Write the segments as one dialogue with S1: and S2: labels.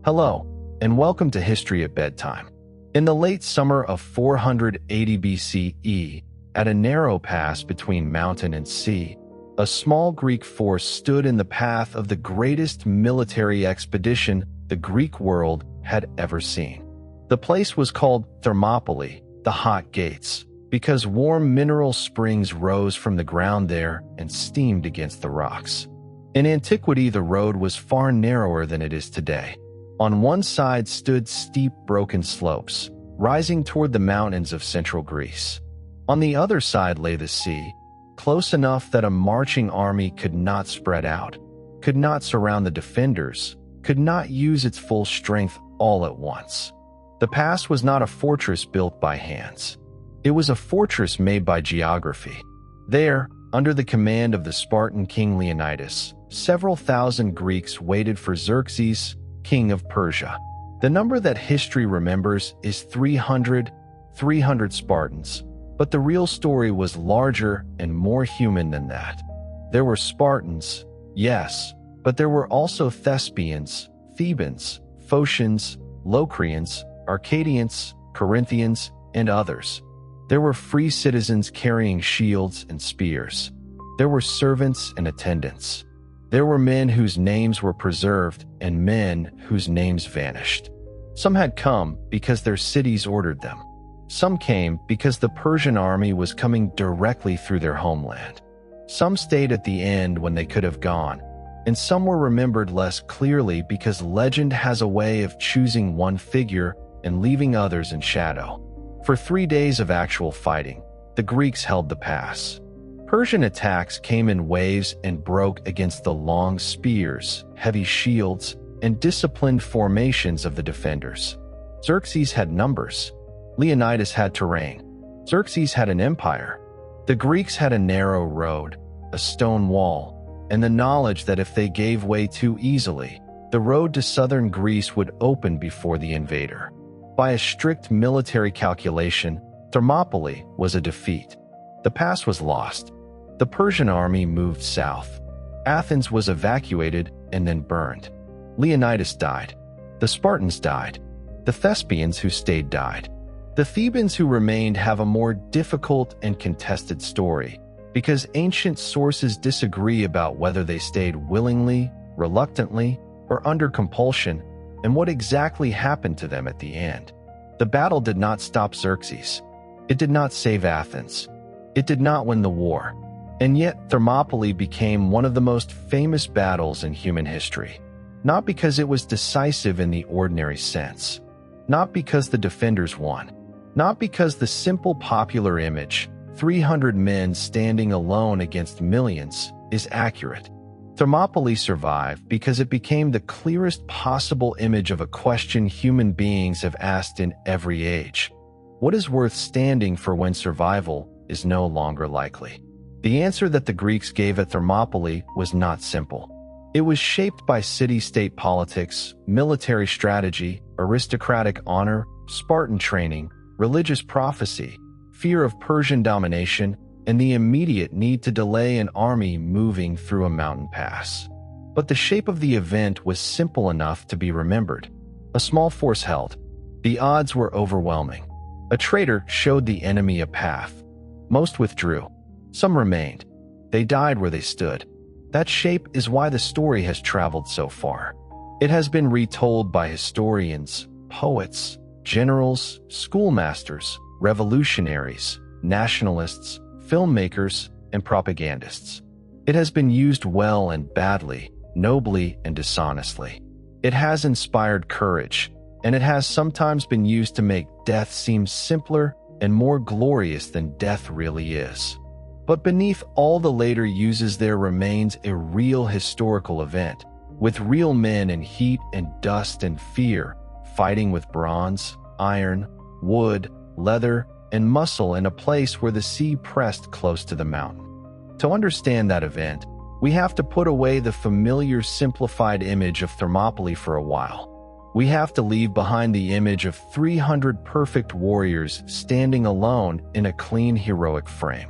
S1: Hello, and welcome to History at Bedtime. In the late summer of 480 BCE, at a narrow pass between mountain and sea, a small Greek force stood in the path of the greatest military expedition the Greek world had ever seen. The place was called Thermopylae, the Hot Gates, because warm mineral springs rose from the ground there and steamed against the rocks. In antiquity, the road was far narrower than it is today. On one side stood steep, broken slopes, rising toward the mountains of central Greece. On the other side lay the sea, close enough that a marching army could not spread out, could not surround the defenders, could not use its full strength all at once. The pass was not a fortress built by hands. It was a fortress made by geography. There, under the command of the Spartan king Leonidas, several thousand Greeks waited for Xerxes, king of Persia. The number that history remembers is 300 Spartans, but the real story was larger and more human than that. There were Spartans, yes, but there were also Thespians, Thebans, Phocians, Locrians, Arcadians, Corinthians, and others. There were free citizens carrying shields and spears. There were servants and attendants. There were men whose names were preserved and men whose names vanished. Some had come because their cities ordered them. Some came because the Persian army was coming directly through their homeland. Some stayed at the end when they could have gone, and some were remembered less clearly because legend has a way of choosing one figure and leaving others in shadow. For 3 days of actual fighting, the Greeks held the pass. Persian attacks came in waves and broke against the long spears, heavy shields, and disciplined formations of the defenders. Xerxes had numbers. Leonidas had terrain. Xerxes had an empire. The Greeks had a narrow road, a stone wall, and the knowledge that if they gave way too easily, the road to southern Greece would open before the invader. By a strict military calculation, Thermopylae was a defeat. The pass was lost. The Persian army moved south. Athens was evacuated and then burned. Leonidas died. The Spartans died. The Thespians who stayed died. The Thebans who remained have a more difficult and contested story, because ancient sources disagree about whether they stayed willingly, reluctantly, or under compulsion, and what exactly happened to them at the end. The battle did not stop Xerxes. It did not save Athens. It did not win the war. And yet Thermopylae became one of the most famous battles in human history. Not because it was decisive in the ordinary sense. Not because the defenders won. Not because the simple popular image, 300 men standing alone against millions, is accurate. Thermopylae survived because it became the clearest possible image of a question human beings have asked in every age. What is worth standing for when survival is no longer likely? The answer that the Greeks gave at Thermopylae was not simple. It was shaped by city-state politics, military strategy, aristocratic honor, Spartan training, religious prophecy, fear of Persian domination, and the immediate need to delay an army moving through a mountain pass. But the shape of the event was simple enough to be remembered. A small force held. The odds were overwhelming. A traitor showed the enemy a path. Most withdrew. Some remained. They died where they stood. That shape is why the story has traveled so far. It has been retold by historians, poets, generals, schoolmasters, revolutionaries, nationalists, filmmakers, and propagandists. It has been used well and badly, nobly and dishonestly. It has inspired courage, and it has sometimes been used to make death seem simpler and more glorious than death really is. But beneath all the later uses there remains a real historical event, with real men in heat and dust and fear, fighting with bronze, iron, wood, leather, and muscle in a place where the sea pressed close to the mountain. To understand that event, we have to put away the familiar simplified image of Thermopylae for a while. We have to leave behind the image of 300 perfect warriors standing alone in a clean heroic frame.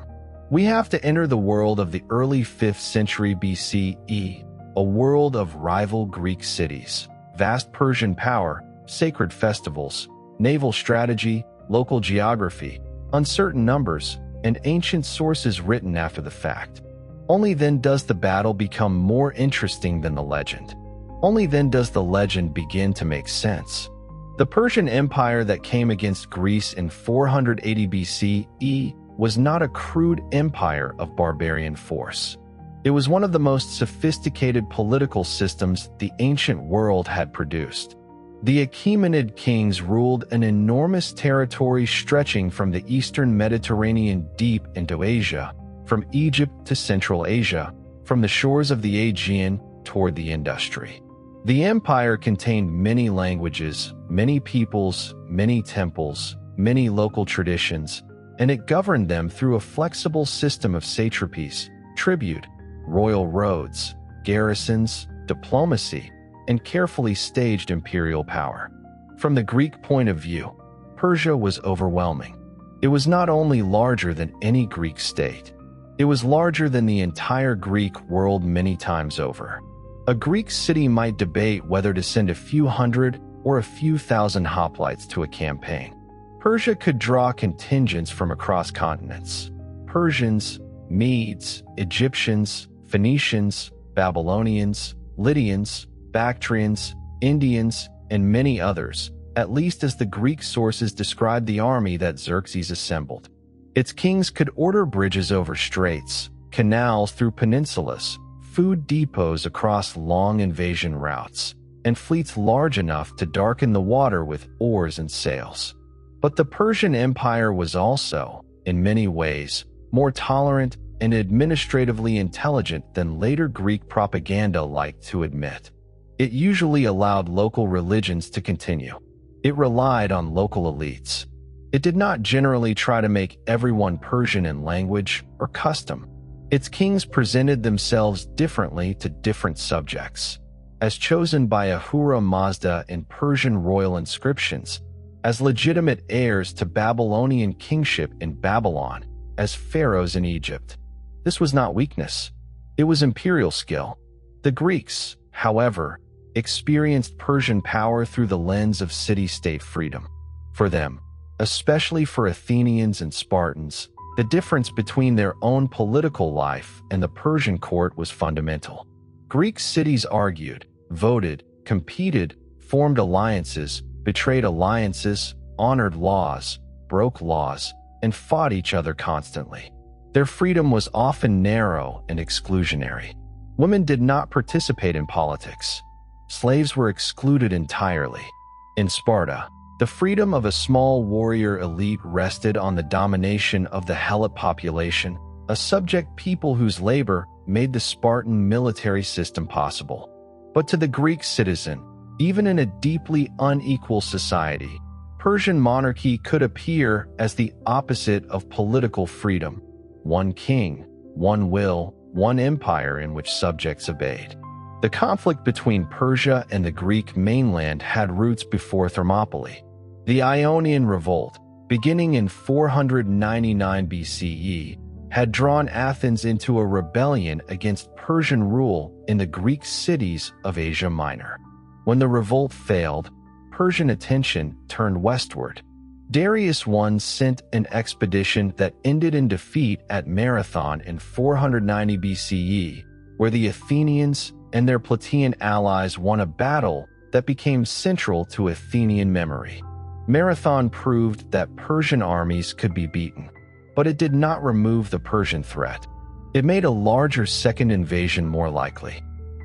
S1: We have to enter the world of the early 5th century BCE, a world of rival Greek cities, vast Persian power, sacred festivals, naval strategy, local geography, uncertain numbers, and ancient sources written after the fact. Only then does the battle become more interesting than the legend. Only then does the legend begin to make sense. The Persian Empire that came against Greece in 480 BCE was not a crude empire of barbarian force. It was one of the most sophisticated political systems the ancient world had produced. The Achaemenid kings ruled an enormous territory stretching from the eastern Mediterranean deep into Asia, from Egypt to Central Asia, from the shores of the Aegean toward the Industry. The empire contained many languages, many peoples, many temples, many local traditions, and it governed them through a flexible system of satrapies, tribute, royal roads, garrisons, diplomacy, and carefully staged imperial power. From the Greek point of view, Persia was overwhelming. It was not only larger than any Greek state, it was larger than the entire Greek world many times over. A Greek city might debate whether to send a few hundred or a few thousand hoplites to a campaign. Persia could draw contingents from across continents. Persians, Medes, Egyptians, Phoenicians, Babylonians, Lydians, Bactrians, Indians, and many others, at least as the Greek sources describe the army that Xerxes assembled. Its kings could order bridges over straits, canals through peninsulas, food depots across long invasion routes, and fleets large enough to darken the water with oars and sails. But the Persian Empire was also, in many ways, more tolerant and administratively intelligent than later Greek propaganda liked to admit. It usually allowed local religions to continue. It relied on local elites. It did not generally try to make everyone Persian in language or custom. Its kings presented themselves differently to different subjects, as chosen by Ahura Mazda in Persian royal inscriptions, as legitimate heirs to Babylonian kingship in Babylon, as pharaohs in Egypt. This was not weakness. It was imperial skill. The Greeks, however, experienced Persian power through the lens of city-state freedom. For them, especially for Athenians and Spartans, the difference between their own political life and the Persian court was fundamental. Greek cities argued, voted, competed, formed alliances, betrayed alliances, honored laws, broke laws, and fought each other constantly. Their freedom was often narrow and exclusionary. Women did not participate in politics. Slaves were excluded entirely. In Sparta, the freedom of a small warrior elite rested on the domination of the Helot population, a subject people whose labor made the Spartan military system possible. But to the Greek citizen, even in a deeply unequal society, Persian monarchy could appear as the opposite of political freedom: one king, one will, one empire in which subjects obeyed. The conflict between Persia and the Greek mainland had roots before Thermopylae. The Ionian Revolt, beginning in 499 BCE, had drawn Athens into a rebellion against Persian rule in the Greek cities of Asia Minor. When the revolt failed, Persian attention turned westward. Darius I sent an expedition that ended in defeat at Marathon in 490 BCE, where the Athenians and their Plataean allies won a battle that became central to Athenian memory. Marathon proved that Persian armies could be beaten, but it did not remove the Persian threat. It made a larger second invasion more likely.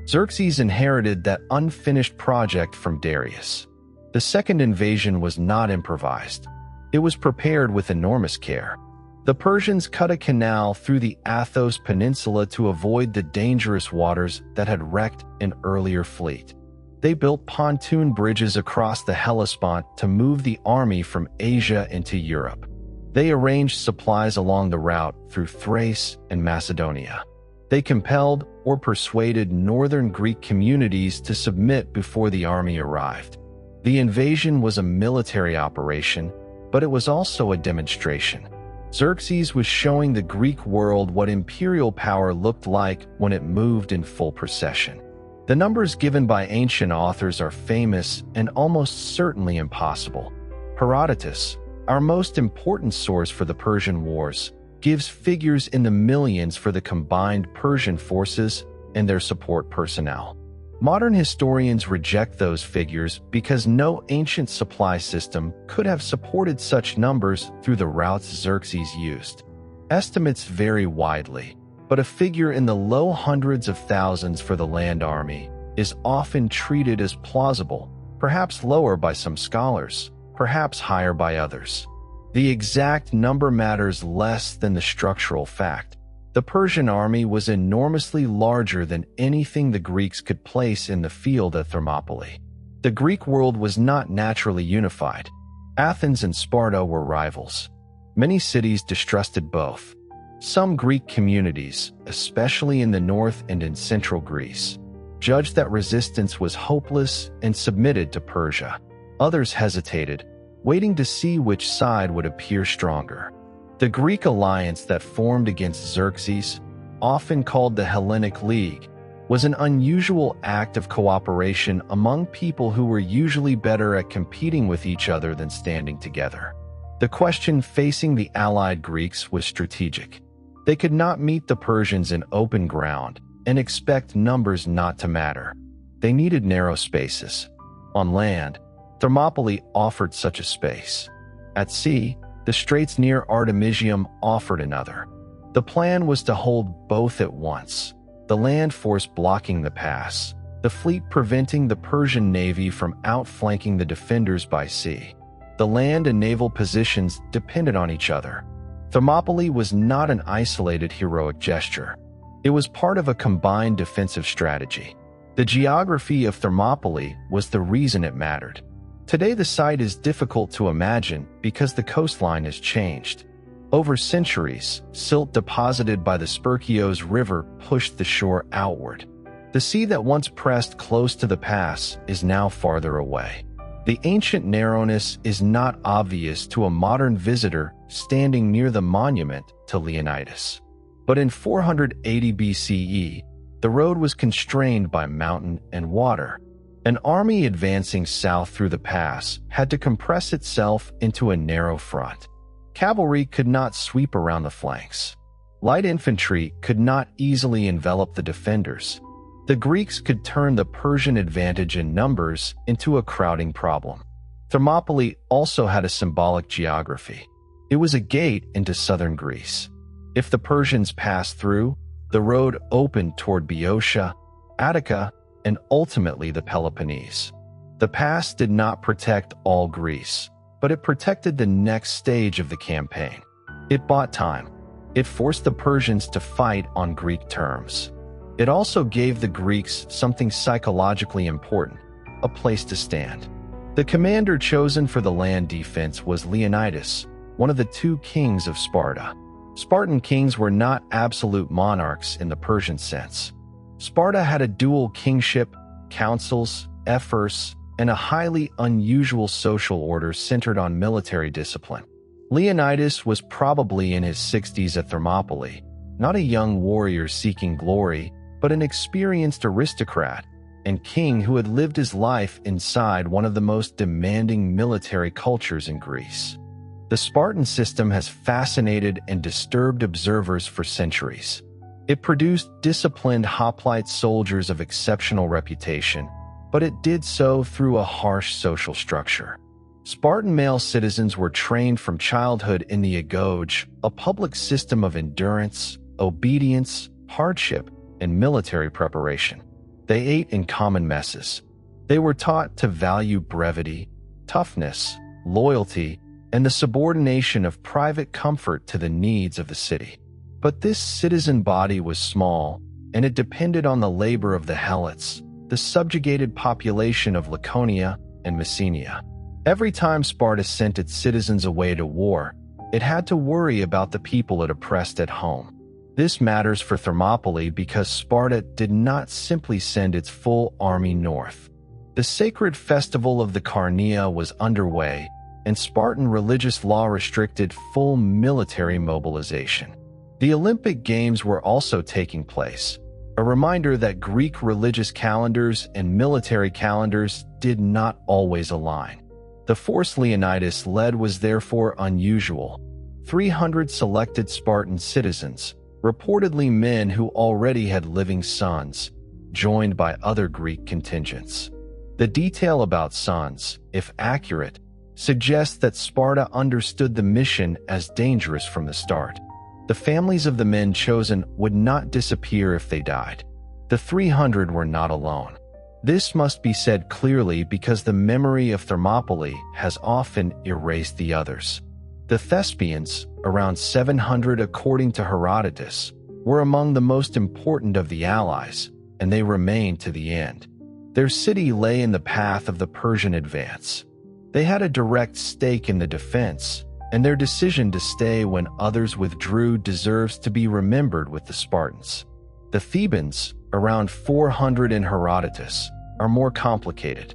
S1: Xerxes inherited that unfinished project from Darius. The second invasion was not improvised. It was prepared with enormous care. The Persians cut a canal through the Athos Peninsula to avoid the dangerous waters that had wrecked an earlier fleet. They built pontoon bridges across the Hellespont to move the army from Asia into Europe. They arranged supplies along the route through Thrace and Macedonia. They compelled or persuaded northern Greek communities to submit before the army arrived. The invasion was a military operation, but it was also a demonstration. Xerxes was showing the Greek world what imperial power looked like when it moved in full procession. The numbers given by ancient authors are famous and almost certainly impossible. Herodotus, our most important source for the Persian Wars, gives figures in the millions for the combined Persian forces and their support personnel. Modern historians reject those figures because no ancient supply system could have supported such numbers through the routes Xerxes used. Estimates vary widely, but a figure in the low hundreds of thousands for the land army is often treated as plausible, perhaps lower by some scholars, perhaps higher by others. The exact number matters less than the structural fact. The Persian army was enormously larger than anything the Greeks could place in the field at Thermopylae. The Greek world was not naturally unified. Athens and Sparta were rivals. Many cities distrusted both. Some Greek communities, especially in the north and in central Greece, judged that resistance was hopeless and submitted to Persia. Others hesitated, waiting to see which side would appear stronger. The Greek alliance that formed against Xerxes, often called the Hellenic League, was an unusual act of cooperation among people who were usually better at competing with each other than standing together. The question facing the allied Greeks was strategic. They could not meet the Persians in open ground and expect numbers not to matter. They needed narrow spaces. On land, Thermopylae offered such a space. At sea, the straits near Artemisium offered another. The plan was to hold both at once, the land force blocking the pass, the fleet preventing the Persian navy from outflanking the defenders by sea. The land and naval positions depended on each other. Thermopylae was not an isolated heroic gesture. It was part of a combined defensive strategy. The geography of Thermopylae was the reason it mattered. Today the site is difficult to imagine because the coastline has changed. Over centuries, silt deposited by the Spercheios River pushed the shore outward. The sea that once pressed close to the pass is now farther away. The ancient narrowness is not obvious to a modern visitor standing near the monument to Leonidas. But in 480 BCE, the road was constrained by mountain and water. An army advancing south through the pass had to compress itself into a narrow front. Cavalry could not sweep around the flanks. Light infantry could not easily envelop the defenders. The Greeks could turn the Persian advantage in numbers into a crowding problem. Thermopylae also had a symbolic geography. It was a gate into southern Greece. If the Persians passed through, the road opened toward Boeotia, Attica, and ultimately the Peloponnese. The pass did not protect all Greece, but it protected the next stage of the campaign. It bought time. It forced the Persians to fight on Greek terms. It also gave the Greeks something psychologically important, a place to stand. The commander chosen for the land defense was Leonidas, one of the two kings of Sparta. Spartan kings were not absolute monarchs in the Persian sense. Sparta had a dual kingship, councils, ephors, and a highly unusual social order centered on military discipline. Leonidas was probably in his 60s at Thermopylae, not a young warrior seeking glory, but an experienced aristocrat and king who had lived his life inside one of the most demanding military cultures in Greece. The Spartan system has fascinated and disturbed observers for centuries. It produced disciplined hoplite soldiers of exceptional reputation, but it did so through a harsh social structure. Spartan male citizens were trained from childhood in the agoge, a public system of endurance, obedience, hardship, and military preparation. They ate in common messes. They were taught to value brevity, toughness, loyalty, and the subordination of private comfort to the needs of the city. But this citizen body was small, and it depended on the labor of the Helots, the subjugated population of Laconia and Messenia. Every time Sparta sent its citizens away to war, it had to worry about the people it oppressed at home. This matters for Thermopylae because Sparta did not simply send its full army north. The sacred festival of the Carnea was underway, and Spartan religious law restricted full military mobilization. The Olympic Games were also taking place, a reminder that Greek religious calendars and military calendars did not always align. The force Leonidas led was therefore unusual. 300 selected Spartan citizens, reportedly men who already had living sons, joined by other Greek contingents. The detail about sons, if accurate, suggests that Sparta understood the mission as dangerous from the start. The families of the men chosen would not disappear if they died. The 300 were not alone. This must be said clearly because the memory of Thermopylae has often erased the others. The Thespians, around 700 according to Herodotus, were among the most important of the allies, and they remained to the end. Their city lay in the path of the Persian advance. They had a direct stake in the defense, and their decision to stay when others withdrew deserves to be remembered with the Spartans. The Thebans, around 400 in Herodotus, are more complicated.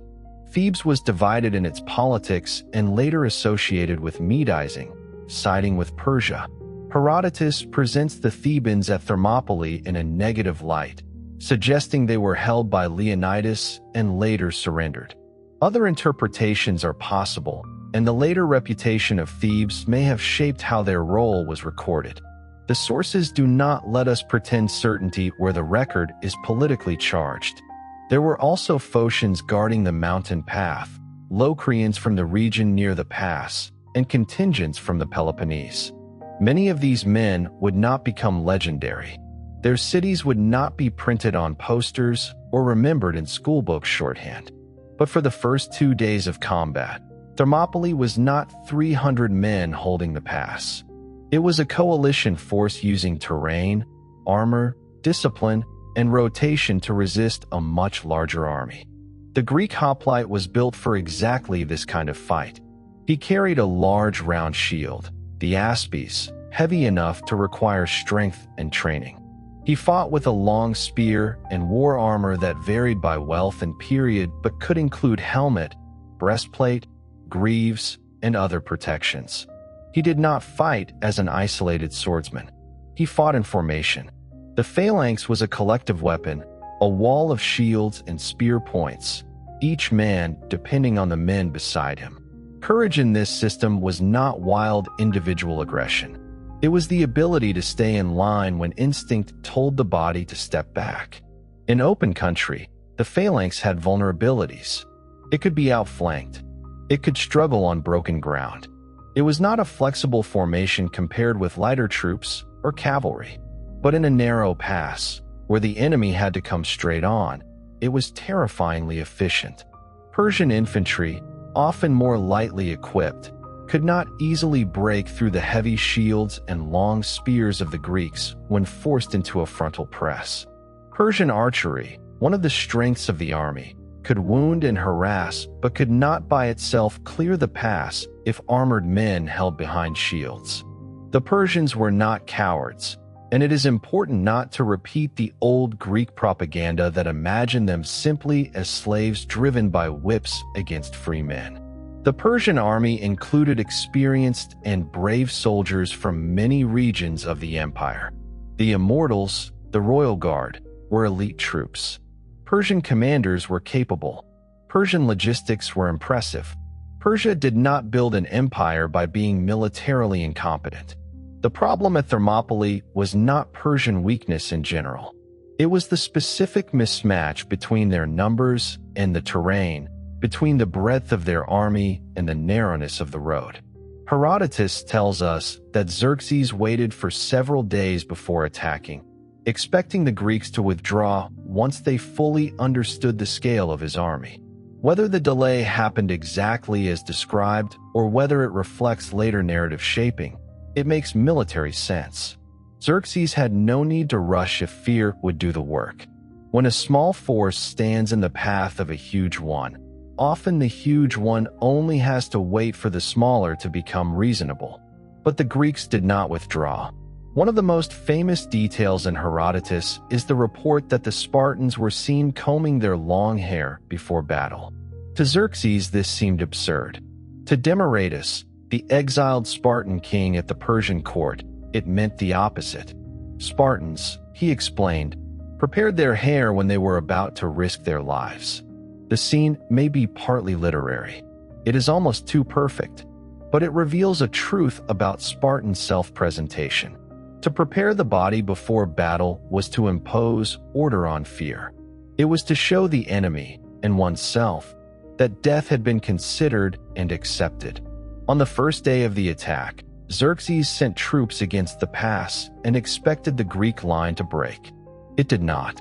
S1: Thebes was divided in its politics and later associated with Medizing, siding with Persia. Herodotus presents the Thebans at Thermopylae in a negative light, suggesting they were held by Leonidas and later surrendered. Other interpretations are possible, and the later reputation of Thebes may have shaped how their role was recorded. The sources do not let us pretend certainty where the record is politically charged. There were also Phocians guarding the mountain path, Locrians from the region near the pass, and contingents from the Peloponnese. Many of these men would not become legendary. Their cities would not be printed on posters or remembered in schoolbook shorthand. But for the first 2 days of combat, Thermopylae was not 300 men holding the pass. It was a coalition force using terrain, armor, discipline, and rotation to resist a much larger army. The Greek hoplite was built for exactly this kind of fight. He carried a large round shield, the aspis, heavy enough to require strength and training. He fought with a long spear and wore armor that varied by wealth and period but could include helmet, breastplate, greaves, and other protections. He did not fight as an isolated swordsman. He fought in formation. The phalanx was a collective weapon, a wall of shields and spear points, each man depending on the men beside him. Courage in this system was not wild individual aggression. It was the ability to stay in line when instinct told the body to step back. In open country, the phalanx had vulnerabilities. It could be outflanked. It could struggle on broken ground. It was not a flexible formation compared with lighter troops or cavalry. But in a narrow pass, where the enemy had to come straight on, it was terrifyingly efficient. Persian infantry, often more lightly equipped, could not easily break through the heavy shields and long spears of the Greeks when forced into a frontal press. Persian archery, one of the strengths of the army, could wound and harass but could not by itself clear the pass if armored men held behind shields. The Persians were not cowards, and it is important not to repeat the old Greek propaganda that imagined them simply as slaves driven by whips against free men. The Persian army included experienced and brave soldiers from many regions of the empire. The Immortals, the royal guard, were elite troops. Persian commanders were capable. Persian logistics were impressive. Persia did not build an empire by being militarily incompetent. The problem at Thermopylae was not Persian weakness in general. It was the specific mismatch between their numbers and the terrain, between the breadth of their army and the narrowness of the road. Herodotus tells us that Xerxes waited for several days before attacking, expecting the Greeks to withdraw once they fully understood the scale of his army. Whether the delay happened exactly as described or whether it reflects later narrative shaping, it makes military sense. Xerxes had no need to rush if fear would do the work. When a small force stands in the path of a huge one, often the huge one only has to wait for the smaller to become reasonable. But the Greeks did not withdraw. One of the most famous details in Herodotus is the report that the Spartans were seen combing their long hair before battle. To Xerxes, this seemed absurd. To Demaratus, the exiled Spartan king at the Persian court, it meant the opposite. Spartans, he explained, prepared their hair when they were about to risk their lives. The scene may be partly literary. It is almost too perfect, but it reveals a truth about Spartan self-presentation. To prepare the body before battle was to impose order on fear. It was to show the enemy, and oneself, that death had been considered and accepted. On the first day of the attack, Xerxes sent troops against the pass and expected the Greek line to break. It did not.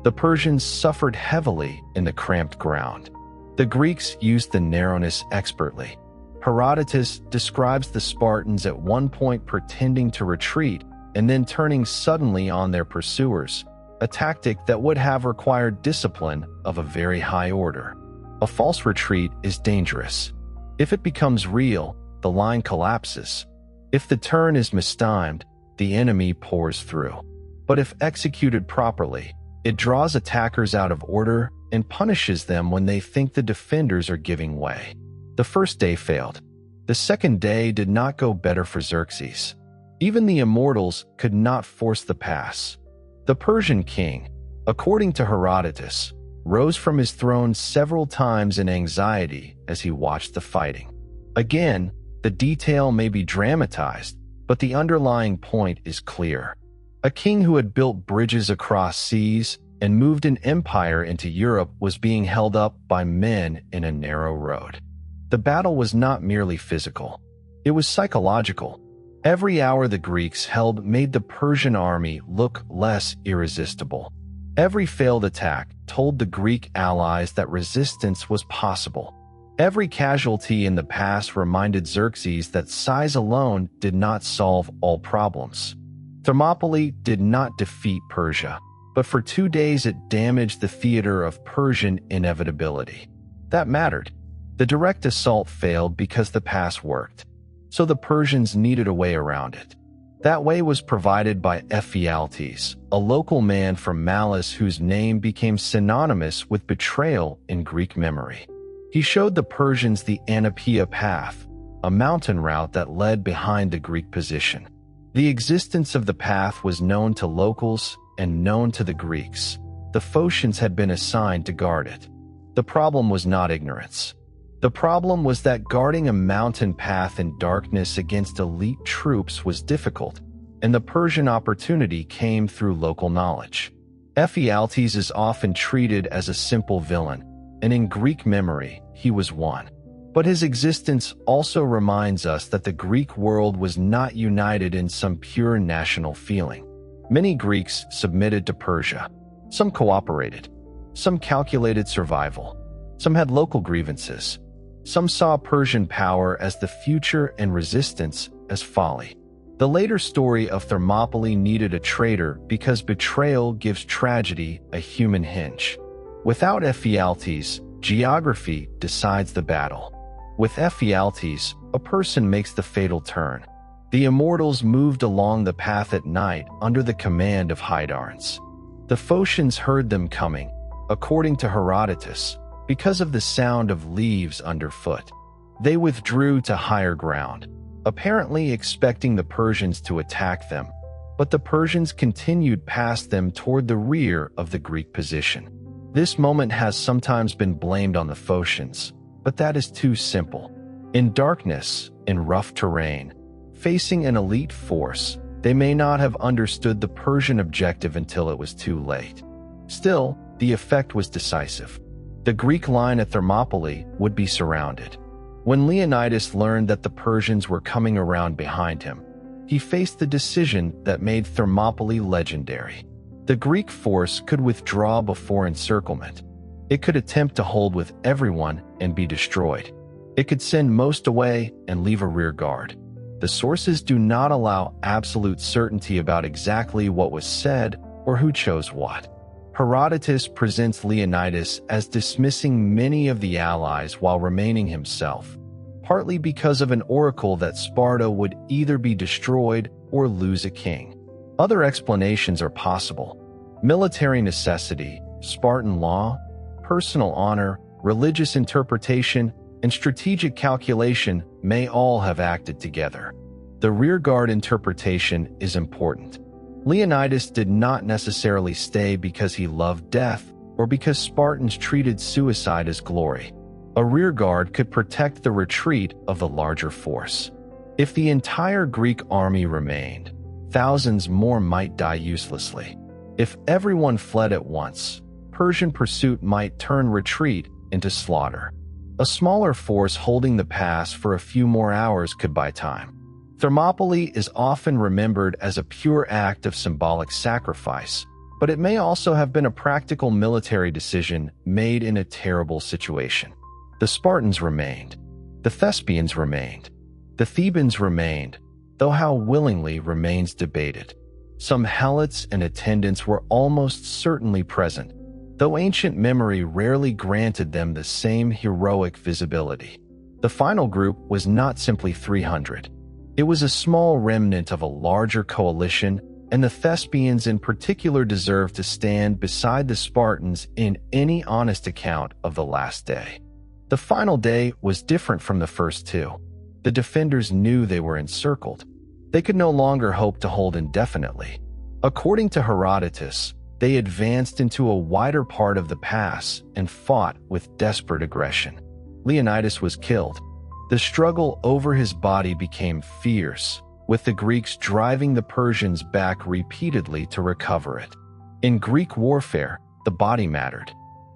S1: The Persians suffered heavily in the cramped ground. The Greeks used the narrowness expertly. Herodotus describes the Spartans at one point pretending to retreat and then turning suddenly on their pursuers, a tactic that would have required discipline of a very high order. A false retreat is dangerous. If it becomes real, the line collapses. If the turn is mistimed, the enemy pours through. But if executed properly, it draws attackers out of order and punishes them when they think the defenders are giving way. The first day failed. The second day did not go better for Xerxes. Even the immortals could not force the pass. The Persian king, according to Herodotus, rose from his throne several times in anxiety as he watched the fighting. Again, the detail may be dramatized, but the underlying point is clear. A king who had built bridges across seas and moved an empire into Europe was being held up by men in a narrow road. The battle was not merely physical. It was psychological. Every hour the Greeks held made the Persian army look less irresistible. Every failed attack told the Greek allies that resistance was possible. Every casualty in the pass reminded Xerxes that size alone did not solve all problems. Thermopylae did not defeat Persia, but for 2 days it damaged the theater of Persian inevitability. That mattered. The direct assault failed because the pass worked, so the Persians needed a way around it. That way was provided by Ephialtes, a local man from Malice whose name became synonymous with betrayal in Greek memory. He showed the Persians the Anapaea path, a mountain route that led behind the Greek position. The existence of the path was known to locals and known to the Greeks. The Phocians had been assigned to guard it. The problem was not ignorance. The problem was that guarding a mountain path in darkness against elite troops was difficult, and the Persian opportunity came through local knowledge. Ephialtes is often treated as a simple villain, and in Greek memory, he was one. But his existence also reminds us that the Greek world was not united in some pure national feeling. Many Greeks submitted to Persia. Some cooperated. Some calculated survival. Some had local grievances. Some saw Persian power as the future and resistance as folly. The later story of Thermopylae needed a traitor because betrayal gives tragedy a human hinge. Without Ephialtes, geography decides the battle. With Ephialtes, a person makes the fatal turn. The immortals moved along the path at night under the command of Hydarnes. The Phocians heard them coming, according to Herodotus, because of the sound of leaves underfoot. They withdrew to higher ground, apparently expecting the Persians to attack them, but the Persians continued past them toward the rear of the Greek position. This moment has sometimes been blamed on the Phocians, but that is too simple. In darkness, in rough terrain, facing an elite force, they may not have understood the Persian objective until it was too late. Still, the effect was decisive. The Greek line at Thermopylae would be surrounded. When Leonidas learned that the Persians were coming around behind him, he faced the decision that made Thermopylae legendary. The Greek force could withdraw before encirclement. It could attempt to hold with everyone and be destroyed. It could send most away and leave a rear guard. The sources do not allow absolute certainty about exactly what was said or who chose what. Herodotus presents Leonidas as dismissing many of the allies while remaining himself, partly because of an oracle that Sparta would either be destroyed or lose a king. Other explanations are possible. Military necessity, Spartan law, personal honor, religious interpretation, and strategic calculation may all have acted together. The rearguard interpretation is important. Leonidas did not necessarily stay because he loved death or because Spartans treated suicide as glory. A rearguard could protect the retreat of the larger force. If the entire Greek army remained, thousands more might die uselessly. If everyone fled at once, Persian pursuit might turn retreat into slaughter. A smaller force holding the pass for a few more hours could buy time. Thermopylae is often remembered as a pure act of symbolic sacrifice, but it may also have been a practical military decision made in a terrible situation. The Spartans remained. The Thespians remained. The Thebans remained, though how willingly remains debated. Some helots and attendants were almost certainly present, though ancient memory rarely granted them the same heroic visibility. The final group was not simply 300. It was a small remnant of a larger coalition, and the Thespians in particular deserved to stand beside the Spartans in any honest account of the last day. The final day was different from the first two. The defenders knew they were encircled. They could no longer hope to hold indefinitely. According to Herodotus, they advanced into a wider part of the pass and fought with desperate aggression. Leonidas was killed. The struggle over his body became fierce, with the Greeks driving the Persians back repeatedly to recover it. In Greek warfare, the body mattered.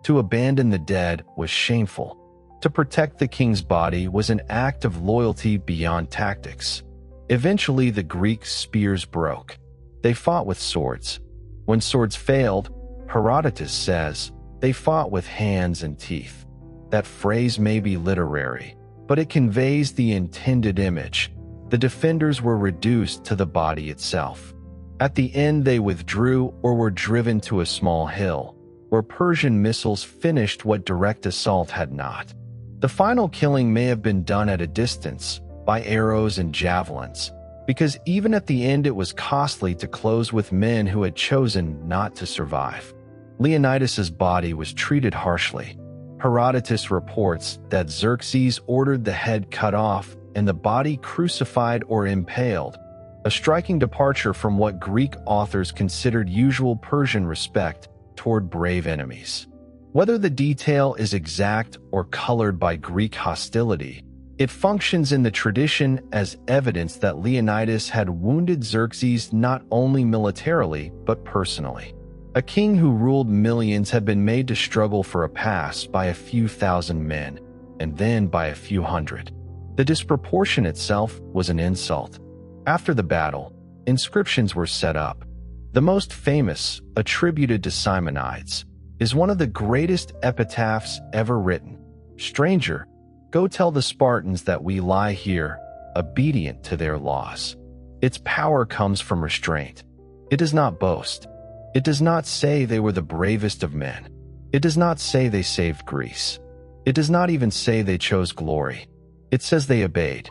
S1: To abandon the dead was shameful. To protect the king's body was an act of loyalty beyond tactics. Eventually, the Greek spears broke. They fought with swords. When swords failed, Herodotus says, they fought with hands and teeth. That phrase may be literary, but it conveys the intended image. The defenders were reduced to the body itself. At the end, they withdrew or were driven to a small hill, where Persian missiles finished what direct assault had not. The final killing may have been done at a distance, by arrows and javelins, because even at the end it was costly to close with men who had chosen not to survive. Leonidas's body was treated harshly. Herodotus reports that Xerxes ordered the head cut off and the body crucified or impaled, a striking departure from what Greek authors considered usual Persian respect toward brave enemies. Whether the detail is exact or colored by Greek hostility, it functions in the tradition as evidence that Leonidas had wounded Xerxes not only militarily but personally. A king who ruled millions had been made to struggle for a pass by a few thousand men, and then by a few hundred. The disproportion itself was an insult. After the battle, inscriptions were set up. The most famous, attributed to Simonides, is one of the greatest epitaphs ever written. Stranger, go tell the Spartans that we lie here, obedient to their laws. Its power comes from restraint. It does not boast. It does not say they were the bravest of men. It does not say they saved Greece. It does not even say they chose glory. It says they obeyed.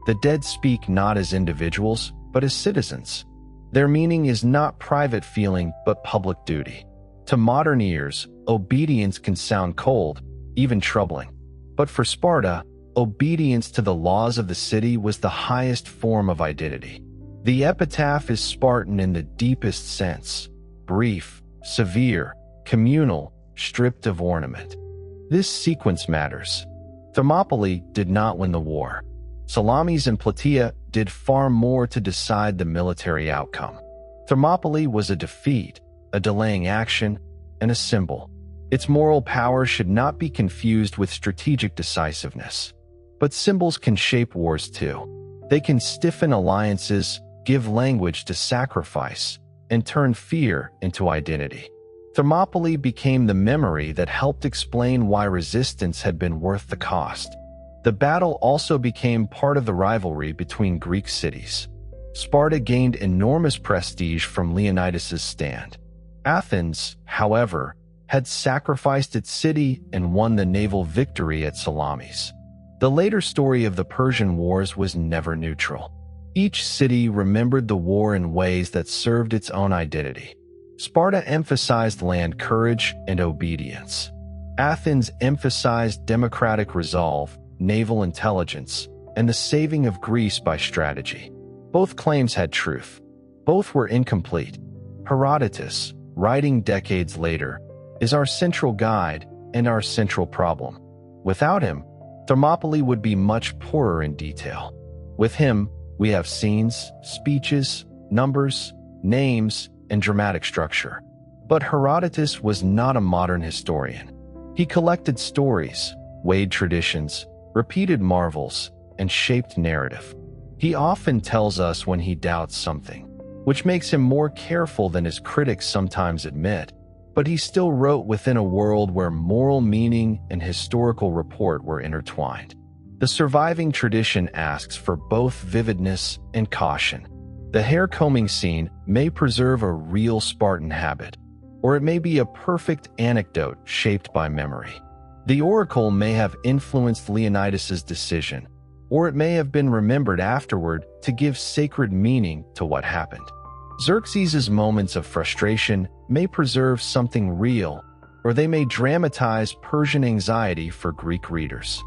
S1: The dead speak not as individuals, but as citizens. Their meaning is not private feeling, but public duty. To modern ears, obedience can sound cold, even troubling. But for Sparta, obedience to the laws of the city was the highest form of identity. The epitaph is Spartan in the deepest sense: brief, severe, communal, stripped of ornament. This sequence matters. Thermopylae did not win the war. Salamis and Plataea did far more to decide the military outcome. Thermopylae was a defeat, a delaying action, and a symbol. Its moral power should not be confused with strategic decisiveness. But symbols can shape wars too. They can stiffen alliances, give language to sacrifice, and turn fear into identity. Thermopylae became the memory that helped explain why resistance had been worth the cost. The battle also became part of the rivalry between Greek cities. Sparta gained enormous prestige from Leonidas's stand. Athens, however, had sacrificed its city and won the naval victory at Salamis. The later story of the Persian Wars was never neutral. Each city remembered the war in ways that served its own identity. Sparta emphasized land courage and obedience. Athens emphasized democratic resolve, naval intelligence, and the saving of Greece by strategy. Both claims had truth. Both were incomplete. Herodotus, writing decades later, is our central guide and our central problem. Without him, Thermopylae would be much poorer in detail. With him, we have scenes, speeches, numbers, names, and dramatic structure. But Herodotus was not a modern historian. He collected stories, weighed traditions, repeated marvels, and shaped narrative. He often tells us when he doubts something, which makes him more careful than his critics sometimes admit. But he still wrote within a world where moral meaning and historical report were intertwined. The surviving tradition asks for both vividness and caution. The hair-combing scene may preserve a real Spartan habit, or it may be a perfect anecdote shaped by memory. The oracle may have influenced Leonidas's decision, or it may have been remembered afterward to give sacred meaning to what happened. Xerxes' moments of frustration may preserve something real, or they may dramatize Persian anxiety for Greek readers.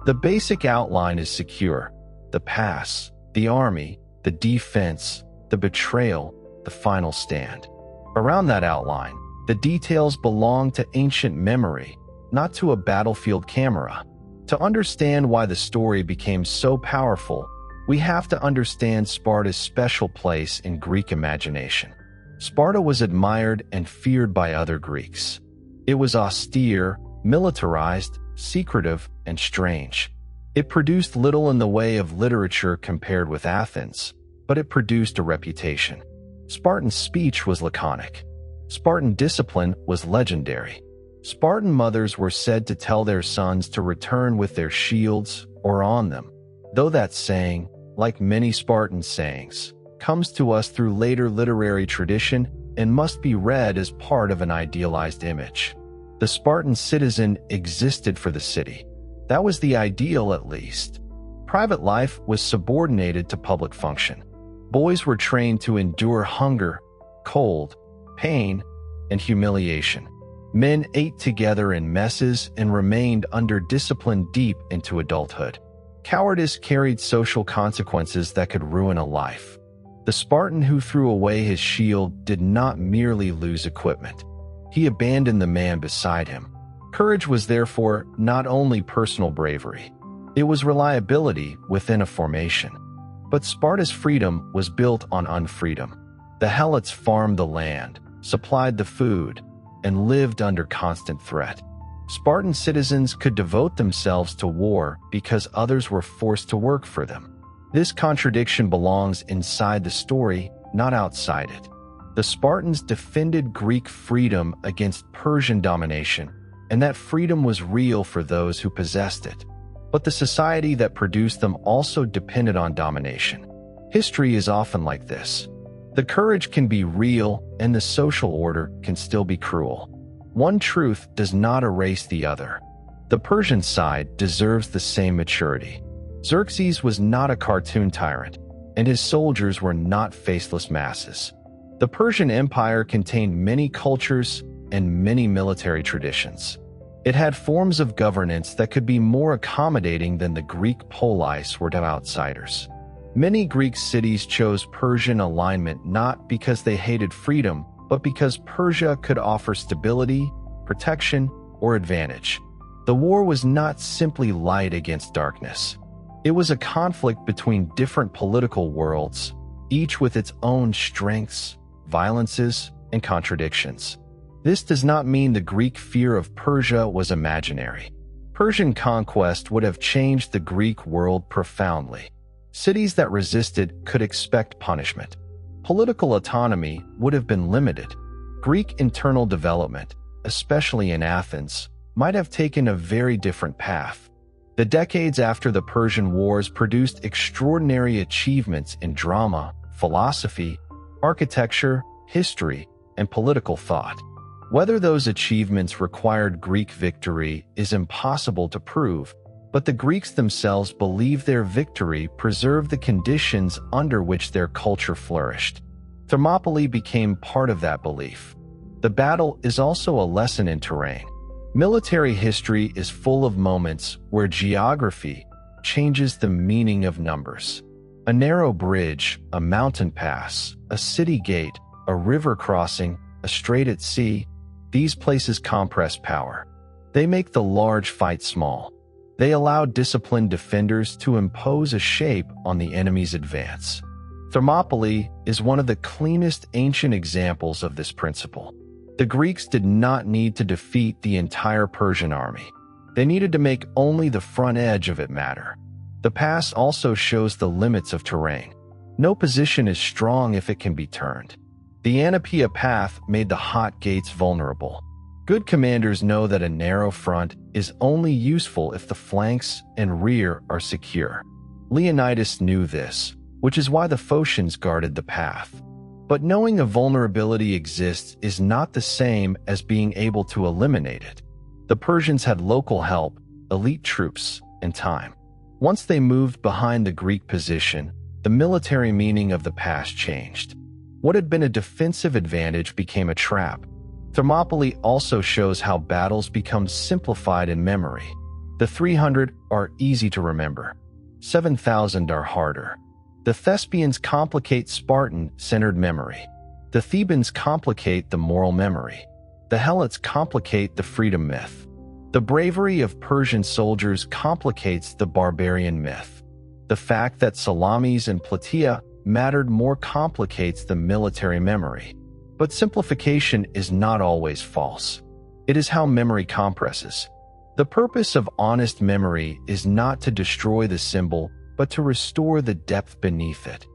S1: The basic outline is secure: the pass, the army, the defense, the betrayal, the final stand. Around that outline, the details belong to ancient memory, not to a battlefield camera. To understand why the story became so powerful, we have to understand Sparta's special place in Greek imagination. Sparta was admired and feared by other Greeks. It was austere, militarized, secretive, and strange. It produced little in the way of literature compared with Athens, but it produced a reputation. Spartan speech was laconic. Spartan discipline was legendary. Spartan mothers were said to tell their sons to return with their shields or on them, though that saying, like many Spartan sayings, comes to us through later literary tradition and must be read as part of an idealized image. The Spartan citizen existed for the city. That was the ideal, at least. Private life was subordinated to public function. Boys were trained to endure hunger, cold, pain, and humiliation. Men ate together in messes and remained under discipline deep into adulthood. Cowardice carried social consequences that could ruin a life. The Spartan who threw away his shield did not merely lose equipment. He abandoned the man beside him. Courage was therefore not only personal bravery. It was reliability within a formation. But Sparta's freedom was built on unfreedom. The Helots farmed the land, supplied the food, and lived under constant threat. Spartan citizens could devote themselves to war because others were forced to work for them. This contradiction belongs inside the story, not outside it. The Spartans defended Greek freedom against Persian domination, and that freedom was real for those who possessed it. But the society that produced them also depended on domination. History is often like this. The courage can be real, and the social order can still be cruel. One truth does not erase the other. The Persian side deserves the same maturity. Xerxes was not a cartoon tyrant, and his soldiers were not faceless masses. The Persian Empire contained many cultures and many military traditions. It had forms of governance that could be more accommodating than the Greek polis were to outsiders. Many Greek cities chose Persian alignment not because they hated freedom, but because Persia could offer stability, protection, or advantage. The war was not simply light against darkness. It was a conflict between different political worlds, each with its own strengths, violences, and contradictions. This does not mean the Greek fear of Persia was imaginary. Persian conquest would have changed the Greek world profoundly. Cities that resisted could expect punishment. Political autonomy would have been limited. Greek internal development, especially in Athens, might have taken a very different path. The decades after the Persian Wars produced extraordinary achievements in drama, philosophy, architecture, history, and political thought. Whether those achievements required Greek victory is impossible to prove, but the Greeks themselves believed their victory preserved the conditions under which their culture flourished. Thermopylae became part of that belief. The battle is also a lesson in terrain. Military history is full of moments where geography changes the meaning of numbers. A narrow bridge, a mountain pass, a city gate, a river crossing, a strait at sea, these places compress power. They make the large fight small. They allow disciplined defenders to impose a shape on the enemy's advance. Thermopylae is one of the cleanest ancient examples of this principle. The Greeks did not need to defeat the entire Persian army. They needed to make only the front edge of it matter. The pass also shows the limits of terrain. No position is strong if it can be turned. The Anapaea path made the hot gates vulnerable. Good commanders know that a narrow front is only useful if the flanks and rear are secure. Leonidas knew this, which is why the Phocians guarded the path. But knowing a vulnerability exists is not the same as being able to eliminate it. The Persians had local help, elite troops, and time. Once they moved behind the Greek position, the military meaning of the pass changed. What had been a defensive advantage became a trap. Thermopylae also shows how battles become simplified in memory. The 300 are easy to remember. 7,000 are harder. The Thespians complicate Spartan-centered memory. The Thebans complicate the moral memory. The Helots complicate the freedom myth. The bravery of Persian soldiers complicates the barbarian myth. The fact that Salamis and Plataea mattered more complicates the military memory. But simplification is not always false. It is how memory compresses. The purpose of honest memory is not to destroy the symbol, but to restore the depth beneath it.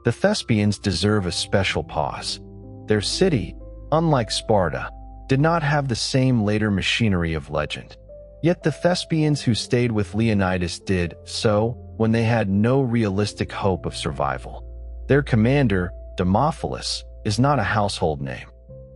S1: The Thespians deserve a special pause. Their city, unlike Sparta, did not have the same later machinery of legend. Yet the Thespians who stayed with Leonidas did so when they had no realistic hope of survival. Their commander, Demophilus, is not a household name.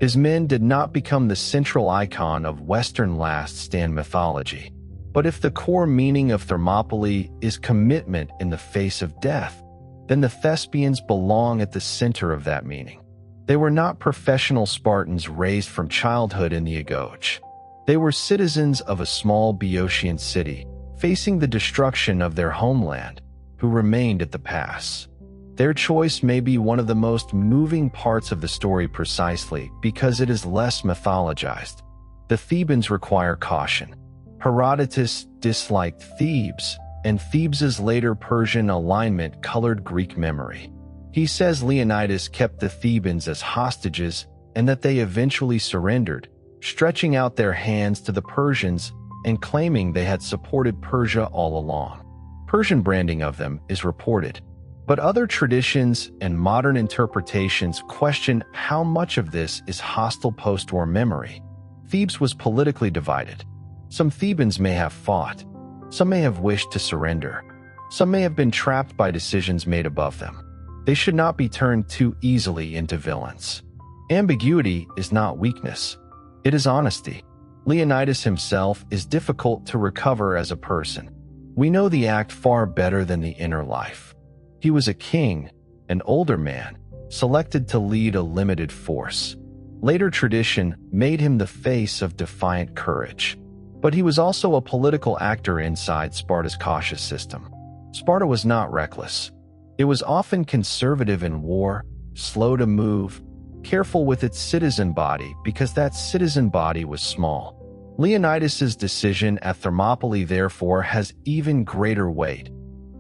S1: His men did not become the central icon of Western last stand mythology. But if the core meaning of Thermopylae is commitment in the face of death, then the Thespians belong at the center of that meaning. They were not professional Spartans raised from childhood in the Agoge. They were citizens of a small Boeotian city, facing the destruction of their homeland, who remained at the pass. Their choice may be one of the most moving parts of the story precisely because it is less mythologized. The Thebans require caution. Herodotus disliked Thebes, and Thebes's later Persian alignment colored Greek memory. He says Leonidas kept the Thebans as hostages and that they eventually surrendered, stretching out their hands to the Persians and claiming they had supported Persia all along. Persian branding of them is reported, but other traditions and modern interpretations question how much of this is hostile post-war memory. Thebes was politically divided. Some Thebans may have fought. Some may have wished to surrender. Some may have been trapped by decisions made above them. They should not be turned too easily into villains. Ambiguity is not weakness. It is honesty. Leonidas himself is difficult to recover as a person. We know the act far better than the inner life. He was a king, an older man, selected to lead a limited force. Later tradition made him the face of defiant courage. But he was also a political actor inside Sparta's cautious system. Sparta was not reckless. It was often conservative in war, slow to move, careful with its citizen body because that citizen body was small. Leonidas's decision at Thermopylae therefore has even greater weight.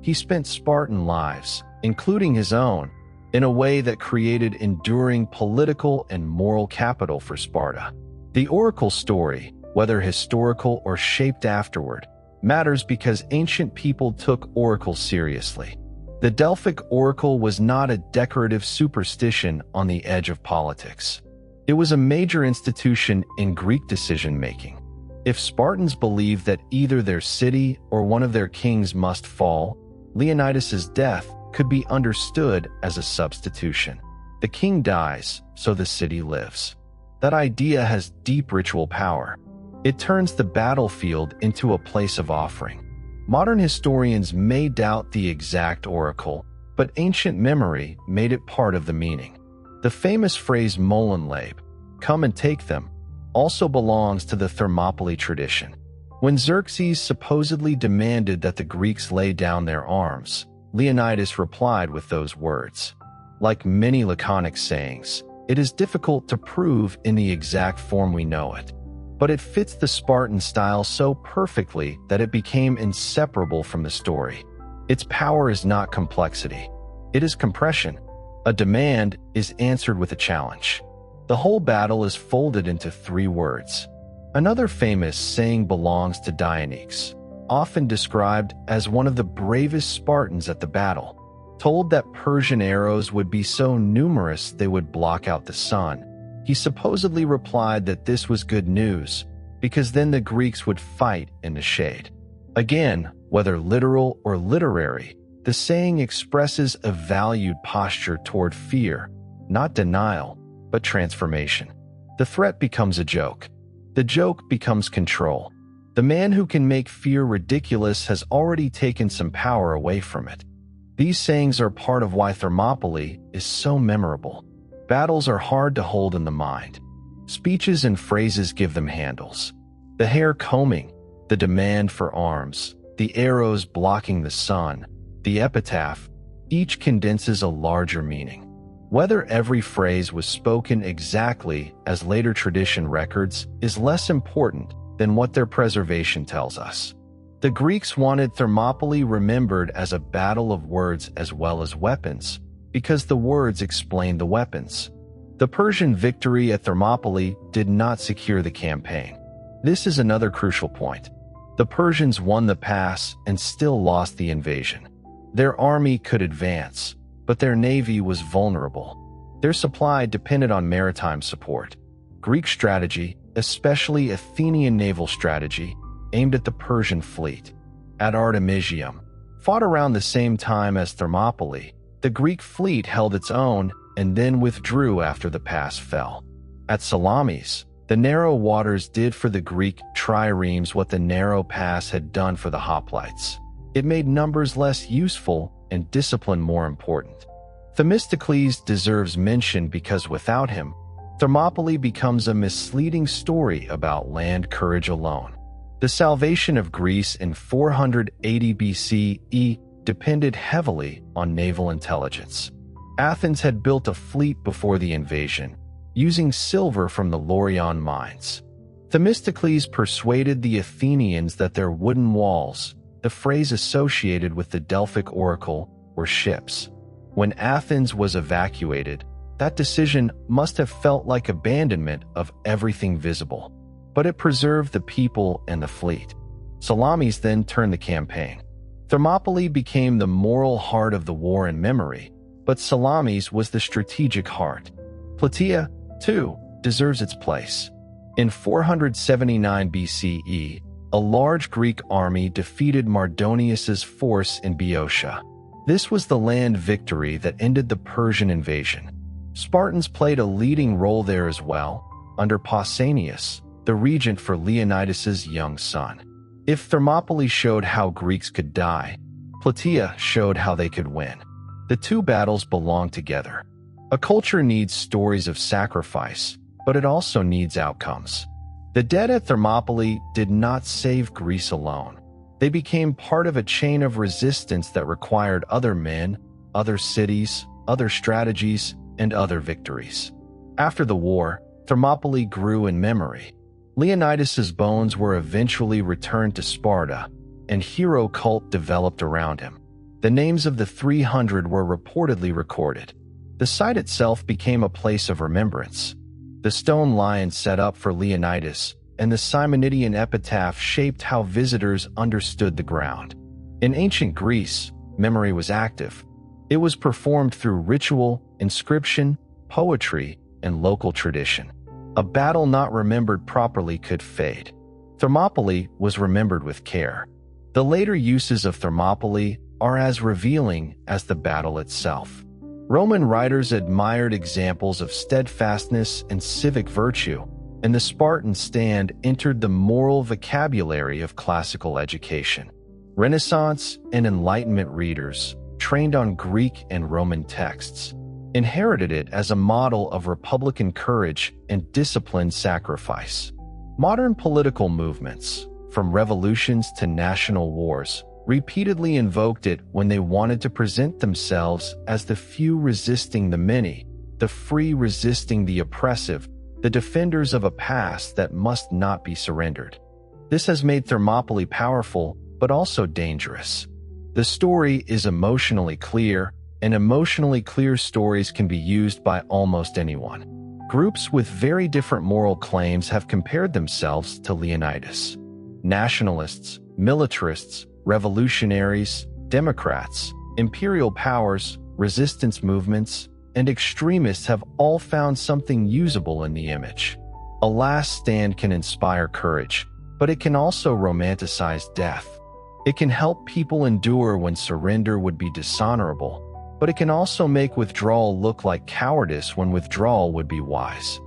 S1: He spent Spartan lives, including his own, in a way that created enduring political and moral capital for Sparta. The oracle story, whether historical or shaped afterward, matters because ancient people took oracles seriously. The Delphic oracle was not a decorative superstition on the edge of politics. It was a major institution in Greek decision-making. If Spartans believed that either their city or one of their kings must fall, Leonidas's death could be understood as a substitution. The king dies, so the city lives. That idea has deep ritual power. It turns the battlefield into a place of offering. Modern historians may doubt the exact oracle, but ancient memory made it part of the meaning. The famous phrase Molenlabe, come and take them, also belongs to the Thermopylae tradition. When Xerxes supposedly demanded that the Greeks lay down their arms, Leonidas replied with those words. Like many laconic sayings, It is difficult to prove in the exact form we know it, but it fits the Spartan style so perfectly that it became inseparable from the story. Its power is not complexity. It is compression. A demand is answered with a challenge. The whole battle is folded into 3 words. Another famous saying belongs to Leonidas, often described as one of the bravest Spartans at the battle. Told that Persian arrows would be so numerous they would block out the sun, he supposedly replied that this was good news, because then the Greeks would fight in the shade. Again, whether literal or literary, the saying expresses a valued posture toward fear, not denial, but transformation. The threat becomes a joke. The joke becomes control. The man who can make fear ridiculous has already taken some power away from it. These sayings are part of why Thermopylae is so memorable. Battles are hard to hold in the mind. Speeches and phrases give them handles. The hair combing, the demand for arms, the arrows blocking the sun, the epitaph, each condenses a larger meaning. Whether every phrase was spoken exactly as later tradition records is less important than what their preservation tells us. The Greeks wanted Thermopylae remembered as a battle of words as well as weapons, because the words explained the weapons. The Persian victory at Thermopylae did not secure the campaign. This is another crucial point. The Persians won the pass and still lost the invasion. Their army could advance, but their navy was vulnerable. Their supply depended on maritime support. Greek strategy, especially Athenian naval strategy, aimed at the Persian fleet. At Artemisium, fought around the same time as Thermopylae, the Greek fleet held its own and then withdrew after the pass fell. At Salamis, the narrow waters did for the Greek triremes what the narrow pass had done for the hoplites. It made numbers less useful and discipline more important. Themistocles deserves mention because without him, Thermopylae becomes a misleading story about land courage alone. The salvation of Greece in 480 BCE depended heavily on naval intelligence. Athens had built a fleet before the invasion, using silver from the Locrian mines. Themistocles persuaded the Athenians that their wooden walls, the phrase associated with the Delphic oracle, were ships. When Athens was evacuated, that decision must have felt like abandonment of everything visible. But it preserved the people and the fleet. Salamis then turned the campaign. Thermopylae became the moral heart of the war in memory, but Salamis was the strategic heart. Plataea, too, deserves its place. In 479 BCE, a large Greek army defeated Mardonius's force in Boeotia. This was the land victory that ended the Persian invasion. Spartans played a leading role there as well, under Pausanias, the regent for Leonidas's young son. If Thermopylae showed how Greeks could die, Plataea showed how they could win. The two battles belong together. A culture needs stories of sacrifice, but it also needs outcomes. The dead at Thermopylae did not save Greece alone. They became part of a chain of resistance that required other men, other cities, other strategies, and other victories. After the war, Thermopylae grew in memory. Leonidas's bones were eventually returned to Sparta, and hero cult developed around him. The names of the 300 were reportedly recorded. The site itself became a place of remembrance. The stone lion set up for Leonidas, and the Simonidian epitaph shaped how visitors understood the ground. In ancient Greece, memory was active. It was performed through ritual, inscription, poetry, and local tradition. A battle not remembered properly could fade. Thermopylae was remembered with care. The later uses of Thermopylae are as revealing as the battle itself. Roman writers admired examples of steadfastness and civic virtue, and the Spartan stand entered the moral vocabulary of classical education. Renaissance and Enlightenment readers, trained on Greek and Roman texts, inherited it as a model of republican courage and disciplined sacrifice. Modern political movements, from revolutions to national wars, repeatedly invoked it when they wanted to present themselves as the few resisting the many, the free resisting the oppressive, the defenders of a past that must not be surrendered. This has made Thermopylae powerful, but also dangerous. The story is emotionally clear, and emotionally clear stories can be used by almost anyone. Groups with very different moral claims have compared themselves to Leonidas. Nationalists, militarists, revolutionaries, democrats, imperial powers, resistance movements, and extremists have all found something usable in the image. A last stand can inspire courage, but it can also romanticize death. It can help people endure when surrender would be dishonorable, but it can also make withdrawal look like cowardice when withdrawal would be wise.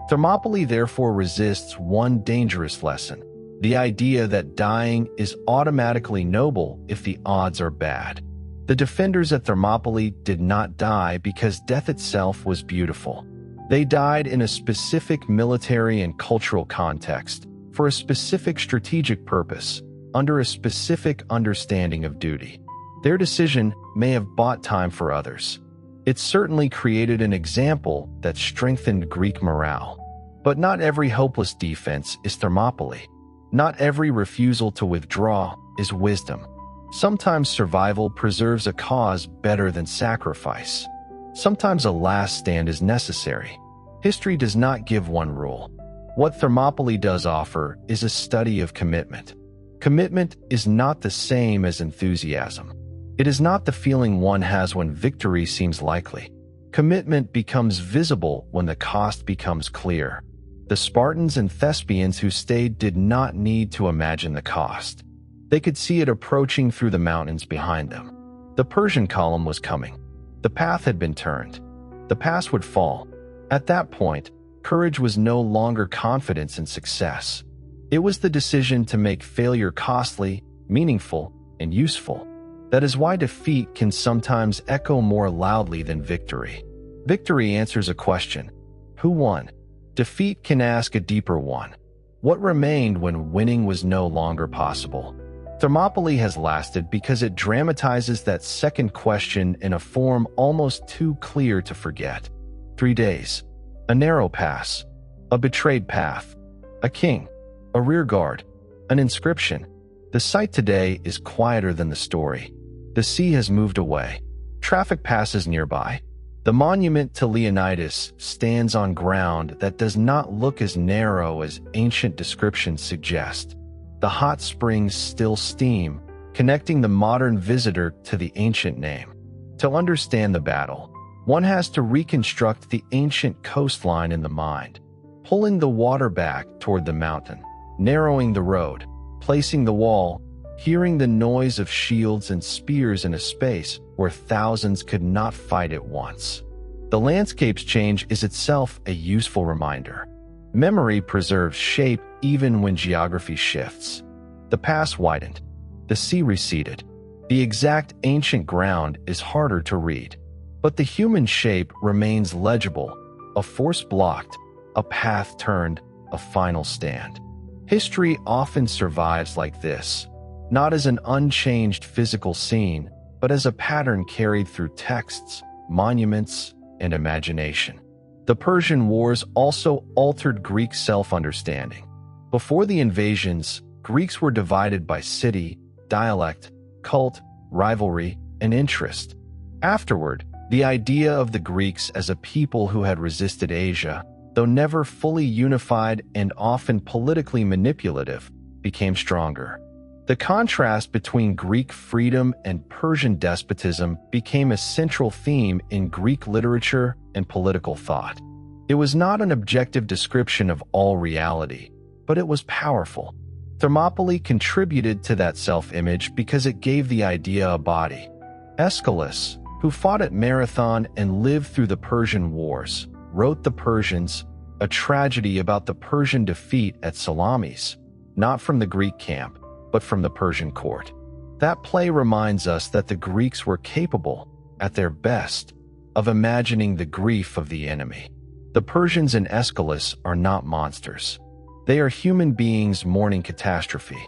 S1: Thermopylae therefore resists one dangerous lesson: the idea that dying is automatically noble if the odds are bad. The defenders at Thermopylae did not die because death itself was beautiful. They died in a specific military and cultural context, for a specific strategic purpose, under a specific understanding of duty. Their decision may have bought time for others. It certainly created an example that strengthened Greek morale. But not every hopeless defense is Thermopylae. Not every refusal to withdraw is wisdom. Sometimes survival preserves a cause better than sacrifice. Sometimes a last stand is necessary. History does not give one rule. What Thermopylae does offer is a study of commitment. Commitment is not the same as enthusiasm. It is not the feeling one has when victory seems likely. Commitment becomes visible when the cost becomes clear. The Spartans and Thespians who stayed did not need to imagine the cost. They could see it approaching through the mountains behind them. The Persian column was coming. The path had been turned. The pass would fall. At that point, courage was no longer confidence in success. It was the decision to make failure costly, meaningful, and useful. That is why defeat can sometimes echo more loudly than victory. Victory answers a question: who won? Defeat can ask a deeper one: what remained when winning was no longer possible? Thermopylae has lasted because it dramatizes that second question in a form almost too clear to forget. 3 days. A narrow pass. A betrayed path. A king. A rearguard. An inscription. The site today is quieter than the story. The sea has moved away. Traffic passes nearby. The monument to Leonidas stands on ground that does not look as narrow as ancient descriptions suggest. The hot springs still steam, connecting the modern visitor to the ancient name. To understand the battle, one has to reconstruct the ancient coastline in the mind, pulling the water back toward the mountain, narrowing the road, placing the wall, hearing the noise of shields and spears in a space where thousands could not fight at once. The landscape's change is itself a useful reminder. Memory preserves shape even when geography shifts. The pass widened. The sea receded. The exact ancient ground is harder to read. But the human shape remains legible: a force blocked, a path turned, a final stand. History often survives like this, not as an unchanged physical scene, but as a pattern carried through texts, monuments, and imagination. The Persian Wars also altered Greek self-understanding. Before the invasions, Greeks were divided by city, dialect, cult, rivalry, and interest. Afterward, the idea of the Greeks as a people who had resisted Asia, though never fully unified and often politically manipulative, became stronger. The contrast between Greek freedom and Persian despotism became a central theme in Greek literature and political thought. It was not an objective description of all reality, but it was powerful. Thermopylae contributed to that self-image because it gave the idea a body. Aeschylus, who fought at Marathon and lived through the Persian Wars, wrote The Persians, a tragedy about the Persian defeat at Salamis, not from the Greek camp, but from the Persian court. That play reminds us that the Greeks were capable, at their best, of imagining the grief of the enemy. The Persians in Aeschylus are not monsters. They are human beings mourning catastrophe.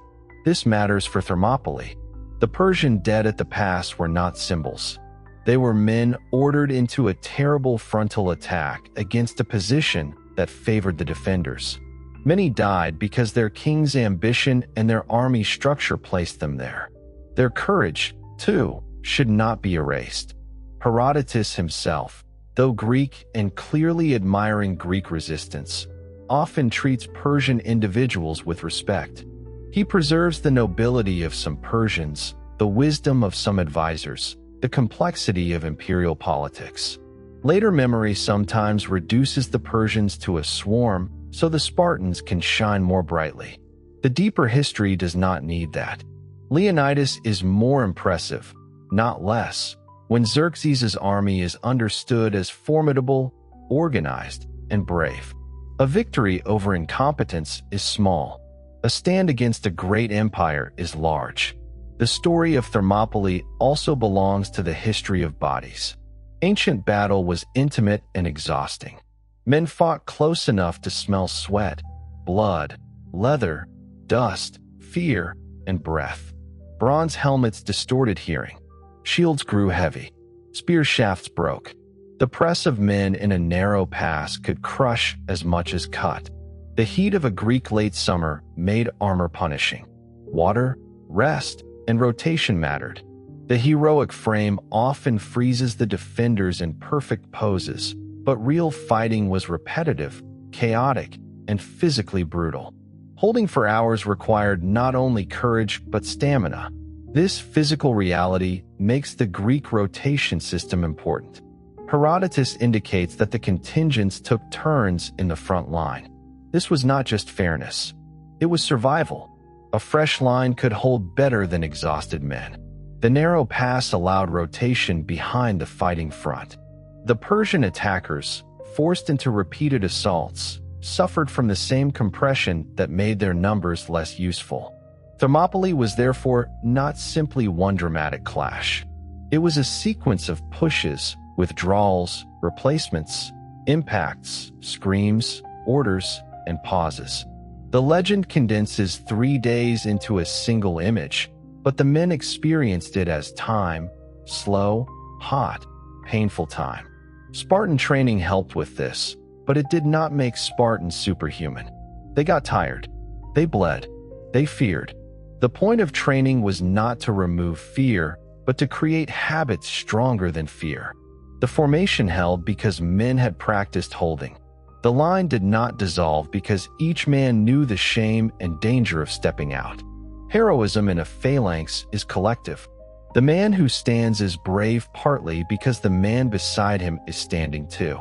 S1: This matters for Thermopylae. The Persian dead at the pass were not symbols. They were men ordered into a terrible frontal attack against a position that favored the defenders. Many died because their king's ambition and their army structure placed them there. Their courage, too, should not be erased. Herodotus himself, though Greek and clearly admiring Greek resistance, often treats Persian individuals with respect. He preserves the nobility of some Persians, the wisdom of some advisors, the complexity of imperial politics. Later memory sometimes reduces the Persians to a swarm so the Spartans can shine more brightly. The deeper history does not need that. Leonidas is more impressive, not less, when Xerxes' army is understood as formidable, organized, and brave. A victory over incompetence is small. A stand against a great empire is large. The story of Thermopylae also belongs to the history of bodies. Ancient battle was intimate and exhausting. Men fought close enough to smell sweat, blood, leather, dust, fear, and breath. Bronze helmets distorted hearing. Shields grew heavy. Spear shafts broke. The press of men in a narrow pass could crush as much as cut. The heat of a Greek late summer made armor punishing. Water, rest, and rotation mattered. The heroic frame often freezes the defenders in perfect poses, but real fighting was repetitive, chaotic, and physically brutal. Holding for hours required not only courage but stamina. This physical reality makes the Greek rotation system important. Herodotus indicates that the contingents took turns in the front line. This was not just fairness. It was survival. A fresh line could hold better than exhausted men. The narrow pass allowed rotation behind the fighting front. The Persian attackers, forced into repeated assaults, suffered from the same compression that made their numbers less useful. Thermopylae was therefore not simply one dramatic clash. It was a sequence of pushes, withdrawals, replacements, impacts, screams, orders, and pauses. The legend condenses 3 days into a single image, but the men experienced it as time, slow, hot, painful time. Spartan training helped with this, but it did not make Spartans superhuman. They got tired. They bled. They feared. The point of training was not to remove fear, but to create habits stronger than fear. The formation held because men had practiced holding. The line did not dissolve because each man knew the shame and danger of stepping out. Heroism in a phalanx is collective. The man who stands is brave partly because the man beside him is standing too.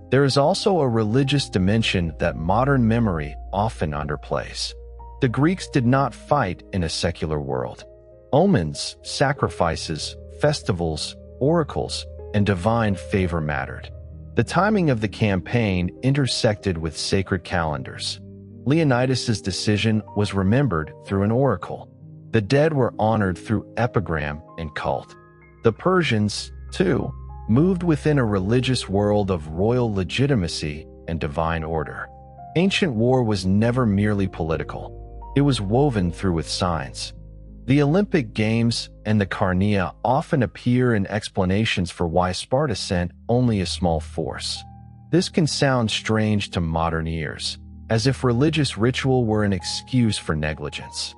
S1: There is also a religious dimension that modern memory often underplays. The Greeks did not fight in a secular world. Omens, sacrifices, festivals, oracles, and divine favor mattered. The timing of the campaign intersected with sacred calendars. Leonidas's decision was remembered through an oracle. The dead were honored through epigram and cult. The Persians, too, moved within a religious world of royal legitimacy and divine order. Ancient war was never merely political. It was woven through with signs. The Olympic Games and the Carnea often appear in explanations for why Sparta sent only a small force. This can sound strange to modern ears, as if religious ritual were an excuse for negligence.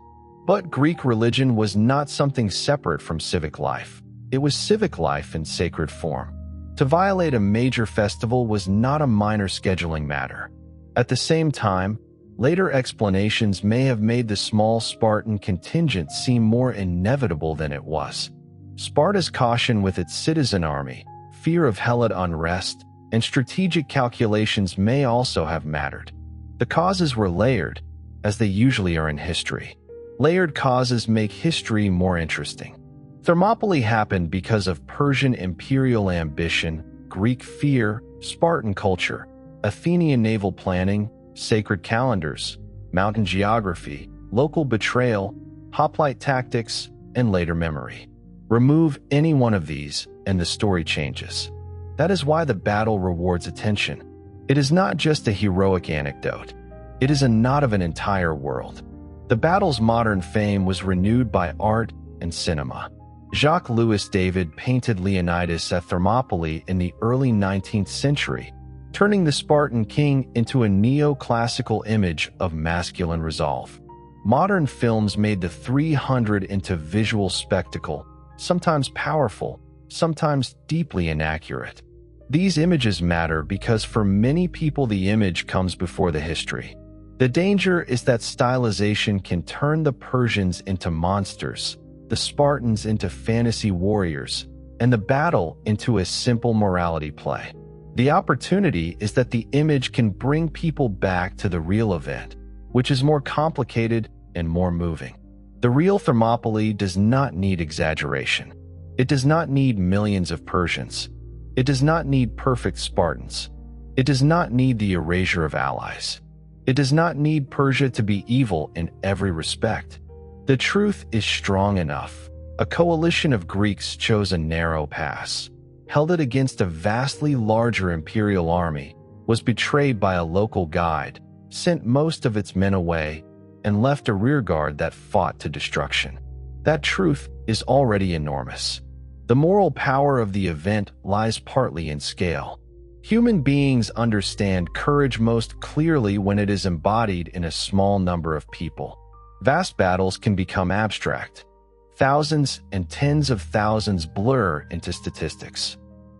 S1: But Greek religion was not something separate from civic life. It was civic life in sacred form. To violate a major festival was not a minor scheduling matter. At the same time, later explanations may have made the small Spartan contingent seem more inevitable than it was. Sparta's caution with its citizen army, fear of Helot unrest, and strategic calculations may also have mattered. The causes were layered, as they usually are in history. Layered causes make history more interesting. Thermopylae happened because of Persian imperial ambition, Greek fear, Spartan culture, Athenian naval planning, sacred calendars, mountain geography, local betrayal, hoplite tactics, and later memory. Remove any one of these, and the story changes. That is why the battle rewards attention. It is not just a heroic anecdote. It is a knot of an entire world. The battle's modern fame was renewed by art and cinema. Jacques-Louis David painted Leonidas at Thermopylae in the early 19th century, turning the Spartan king into a neoclassical image of masculine resolve. Modern films made the 300 into visual spectacle, sometimes powerful, sometimes deeply inaccurate. These images matter because for many people the image comes before the history. The danger is that stylization can turn the Persians into monsters, the Spartans into fantasy warriors, and the battle into a simple morality play. The opportunity is that the image can bring people back to the real event, which is more complicated and more moving. The real Thermopylae does not need exaggeration. It does not need millions of Persians. It does not need perfect Spartans. It does not need the erasure of allies. It does not need Persia to be evil in every respect. The truth is strong enough. A coalition of Greeks chose a narrow pass, held it against a vastly larger imperial army, was betrayed by a local guide, sent most of its men away, and left a rearguard that fought to destruction. That truth is already enormous. The moral power of the event lies partly in scale. Human beings understand courage most clearly when it is embodied in a small number of people. Vast battles can become abstract. Thousands and tens of thousands blur into statistics.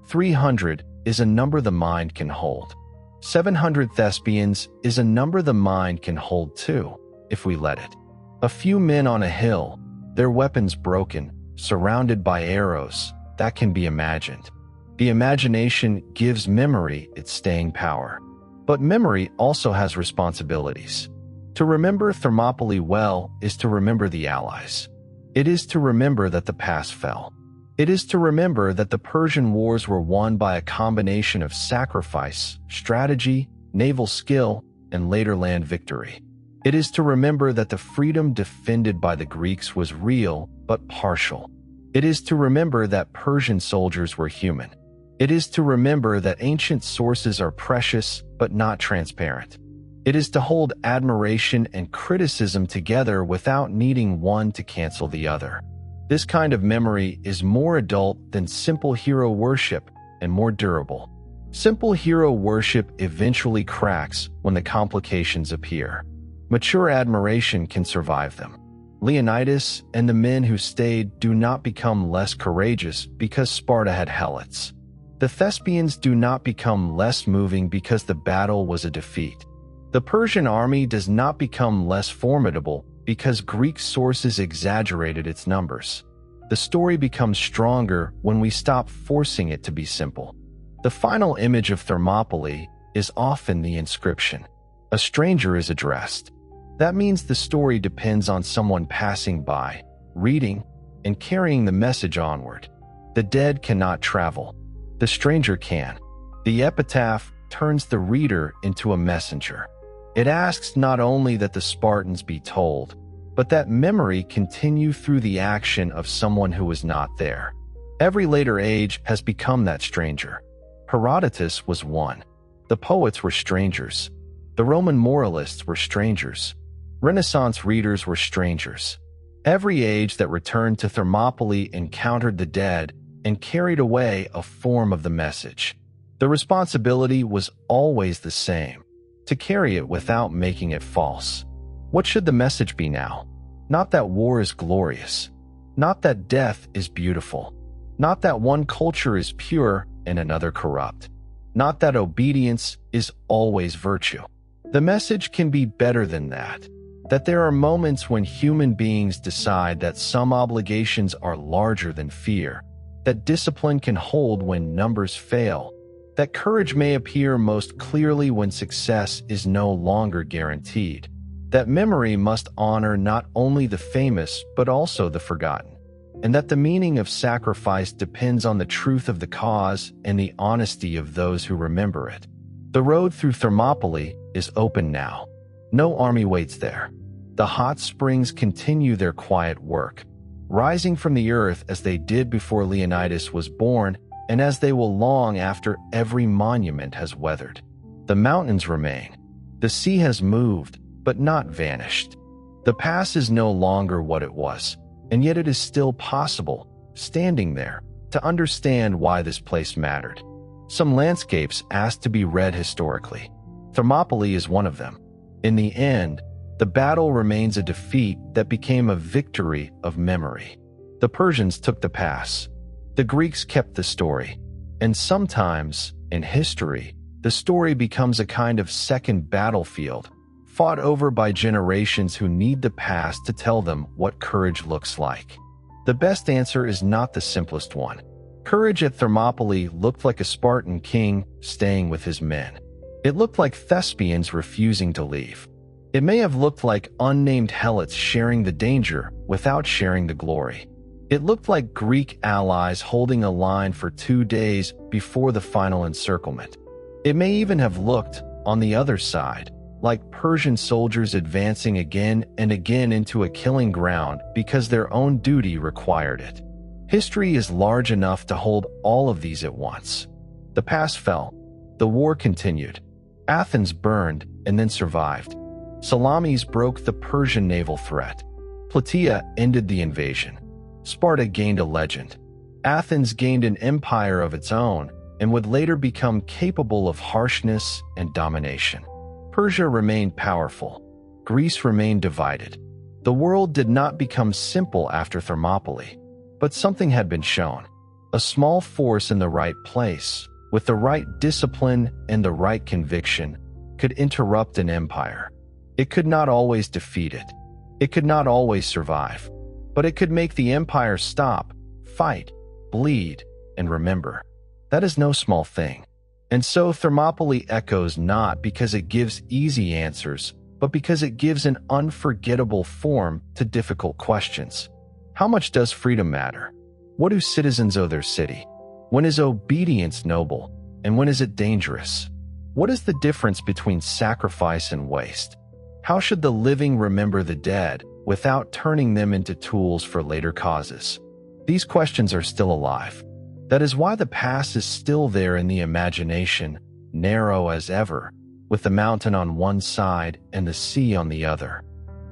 S1: 300 is a number the mind can hold. 700 Thespians is a number the mind can hold too, if we let it. A few men on a hill, their weapons broken, surrounded by arrows, that can be imagined. The imagination gives memory its staying power. But memory also has responsibilities. To remember Thermopylae well is to remember the allies. It is to remember that the pass fell. It is to remember that the Persian wars were won by a combination of sacrifice, strategy, naval skill, and later land victory. It is to remember that the freedom defended by the Greeks was real but partial. It is to remember that Persian soldiers were human. It is to remember that ancient sources are precious but not transparent. It is to hold admiration and criticism together without needing one to cancel the other. This kind of memory is more adult than simple hero worship and more durable. Simple hero worship eventually cracks when the complications appear. Mature admiration can survive them. Leonidas and the men who stayed do not become less courageous because Sparta had helots. The Thespians do not become less moving because the battle was a defeat. The Persian army does not become less formidable because Greek sources exaggerated its numbers. The story becomes stronger when we stop forcing it to be simple. The final image of Thermopylae is often the inscription. A stranger is addressed. That means the story depends on someone passing by, reading, and carrying the message onward. The dead cannot travel. The stranger can. The epitaph turns the reader into a messenger. It asks not only that the Spartans be told, but that memory continue through the action of someone who was not there. Every later age has become that stranger. Herodotus was one. The poets were strangers. The Roman moralists were strangers. Renaissance readers were strangers. Every age that returned to Thermopylae encountered the dead and carried away a form of the message. The responsibility was always the same, to carry it without making it false. What should the message be now? Not that war is glorious. Not that death is beautiful. Not that one culture is pure and another corrupt. Not that obedience is always virtue. The message can be better than that. That there are moments when human beings decide that some obligations are larger than fear. That discipline can hold when numbers fail. That courage may appear most clearly when success is no longer guaranteed. That memory must honor not only the famous but also the forgotten. And that the meaning of sacrifice depends on the truth of the cause and the honesty of those who remember it. The road through Thermopylae is open now. No army waits there. The hot springs continue their quiet work, rising from the earth as they did before Leonidas was born and as they will long after every monument has weathered. The mountains remain. The sea has moved, but not vanished. The past is no longer what it was, and yet it is still possible, standing there, to understand why this place mattered. Some landscapes asked to be read historically. Thermopylae is one of them. In the end, the battle remains a defeat that became a victory of memory. The Persians took the pass. The Greeks kept the story. And sometimes, in history, the story becomes a kind of second battlefield, fought over by generations who need the past to tell them what courage looks like. The best answer is not the simplest one. Courage at Thermopylae looked like a Spartan king staying with his men. It looked like Thespians refusing to leave. It may have looked like unnamed helots sharing the danger without sharing the glory. It looked like Greek allies holding a line for 2 days before the final encirclement. It may even have looked, on the other side, like Persian soldiers advancing again and again into a killing ground because their own duty required it. History is large enough to hold all of these at once. The pass fell. The war continued. Athens burned and then survived. Salamis broke the Persian naval threat. Plataea ended the invasion. Sparta gained a legend. Athens gained an empire of its own and would later become capable of harshness and domination. Persia remained powerful. Greece remained divided. The world did not become simple after Thermopylae, but something had been shown. A small force in the right place, with the right discipline and the right conviction, could interrupt an empire. It could not always defeat it. It could not always survive. But it could make the empire stop, fight, bleed, and remember. That is no small thing. And so Thermopylae echoes not because it gives easy answers, but because it gives an unforgettable form to difficult questions. How much does freedom matter? What do citizens owe their city? When is obedience noble, and when is it dangerous? What is the difference between sacrifice and waste? How should the living remember the dead without turning them into tools for later causes? These questions are still alive. That is why the past is still there in the imagination, narrow as ever, with the mountain on one side and the sea on the other.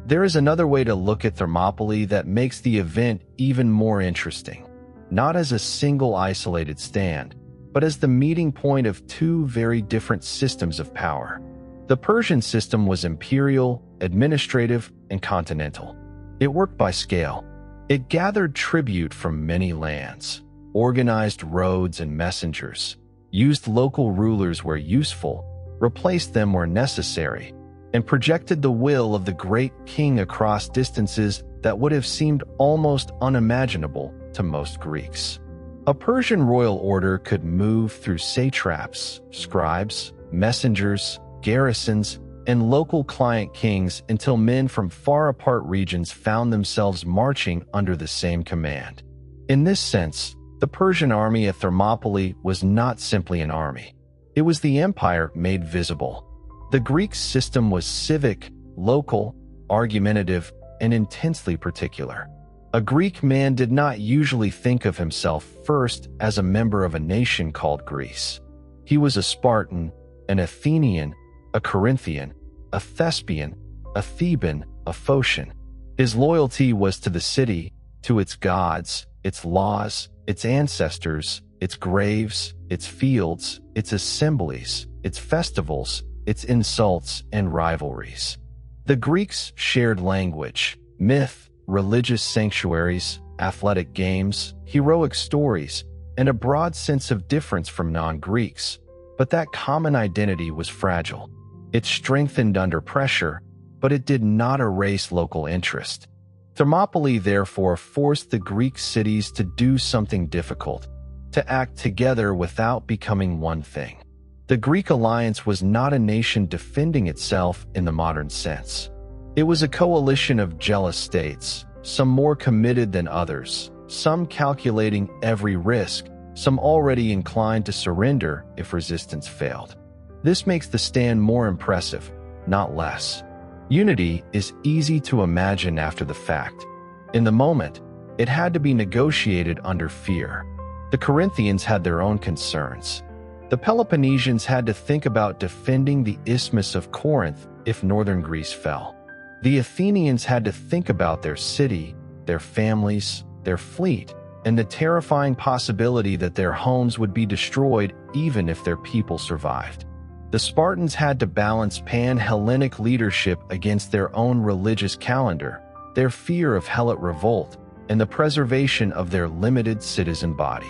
S1: There is another way to look at Thermopylae that makes the event even more interesting, not as a single isolated stand, but as the meeting point of two very different systems of power. The Persian system was imperial, administrative, and continental. It worked by scale. It gathered tribute from many lands, organized roads and messengers, used local rulers where useful, replaced them where necessary, and projected the will of the great king across distances that would have seemed almost unimaginable to most Greeks. A Persian royal order could move through satraps, scribes, messengers, garrisons, and local client kings until men from far-apart regions found themselves marching under the same command. In this sense, the Persian army at Thermopylae was not simply an army. It was the empire made visible. The Greek system was civic, local, argumentative, and intensely particular. A Greek man did not usually think of himself first as a member of a nation called Greece. He was a Spartan, an Athenian, a Corinthian, a Thespian, a Theban, a Phocian. His loyalty was to the city, to its gods, its laws, its ancestors, its graves, its fields, its assemblies, its festivals, its insults and rivalries. The Greeks shared language, myth, religious sanctuaries, athletic games, heroic stories, and a broad sense of difference from non-Greeks. But that common identity was fragile. It strengthened under pressure, but it did not erase local interest. Thermopylae therefore forced the Greek cities to do something difficult, to act together without becoming one thing. The Greek alliance was not a nation defending itself in the modern sense. It was a coalition of jealous states, some more committed than others, some calculating every risk, some already inclined to surrender if resistance failed. This makes the stand more impressive, not less. Unity is easy to imagine after the fact. In the moment, it had to be negotiated under fear. The Corinthians had their own concerns. The Peloponnesians had to think about defending the Isthmus of Corinth if northern Greece fell. The Athenians had to think about their city, their families, their fleet, and the terrifying possibility that their homes would be destroyed even if their people survived. The Spartans had to balance pan-Hellenic leadership against their own religious calendar, their fear of Helot revolt, and the preservation of their limited citizen body.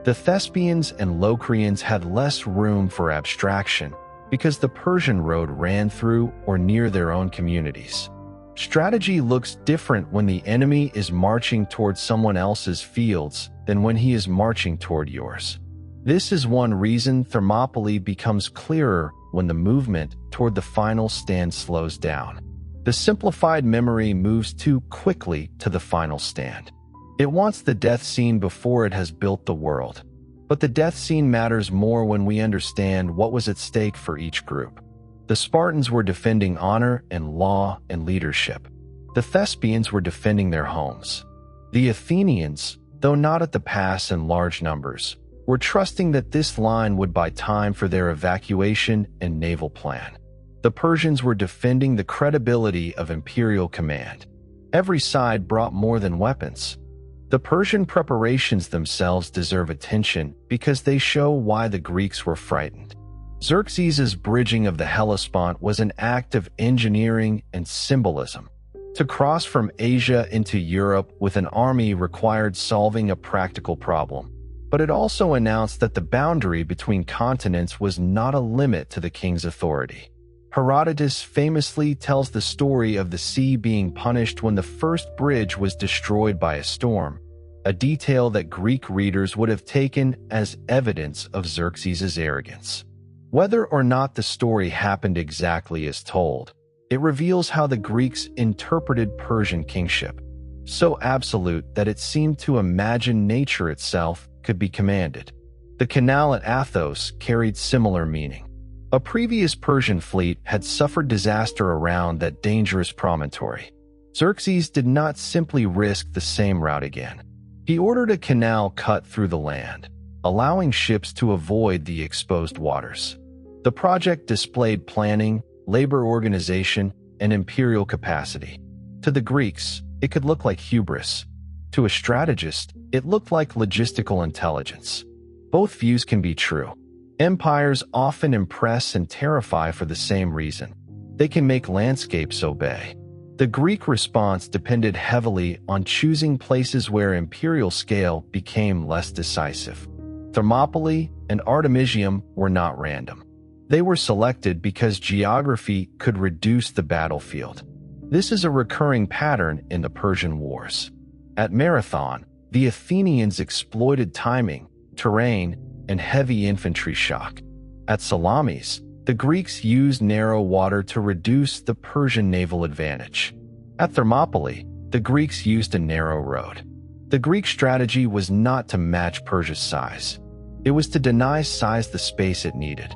S1: The Thespians and Locrians had less room for abstraction because the Persian road ran through or near their own communities. Strategy looks different when the enemy is marching toward someone else's fields than when he is marching toward yours. This is one reason Thermopylae becomes clearer when the movement toward the final stand slows down. The simplified memory moves too quickly to the final stand. It wants the death scene before it has built the world. But the death scene matters more when we understand what was at stake for each group. The Spartans were defending honor and law and leadership. The Thespians were defending their homes. The Athenians, though not at the pass in large numbers, were trusting that this line would buy time for their evacuation and naval plan. The Persians were defending the credibility of imperial command. Every side brought more than weapons. The Persian preparations themselves deserve attention because they show why the Greeks were frightened. Xerxes' bridging of the Hellespont was an act of engineering and symbolism. To cross from Asia into Europe with an army required solving a practical problem, but it also announced that the boundary between continents was not a limit to the king's authority. Herodotus famously tells the story of the sea being punished when the first bridge was destroyed by a storm, a detail that Greek readers would have taken as evidence of Xerxes' arrogance. Whether or not the story happened exactly as told, it reveals how the Greeks interpreted Persian kingship, so absolute that it seemed to imagine nature itself could be commanded. The canal at Athos carried similar meaning. A previous Persian fleet had suffered disaster around that dangerous promontory. Xerxes did not simply risk the same route again. He ordered a canal cut through the land, allowing ships to avoid the exposed waters. The project displayed planning, labor organization, and imperial capacity. To the Greeks, it could look like hubris. To a strategist, it looked like logistical intelligence. Both views can be true. Empires often impress and terrify for the same reason. They can make landscapes obey. The Greek response depended heavily on choosing places where imperial scale became less decisive. Thermopylae and Artemisium were not random. They were selected because geography could reduce the battlefield. This is a recurring pattern in the Persian wars. At Marathon, the Athenians exploited timing, terrain, and heavy infantry shock. At Salamis, the Greeks used narrow water to reduce the Persian naval advantage. At Thermopylae, the Greeks used a narrow road. The Greek strategy was not to match Persia's size. It was to deny size the space it needed.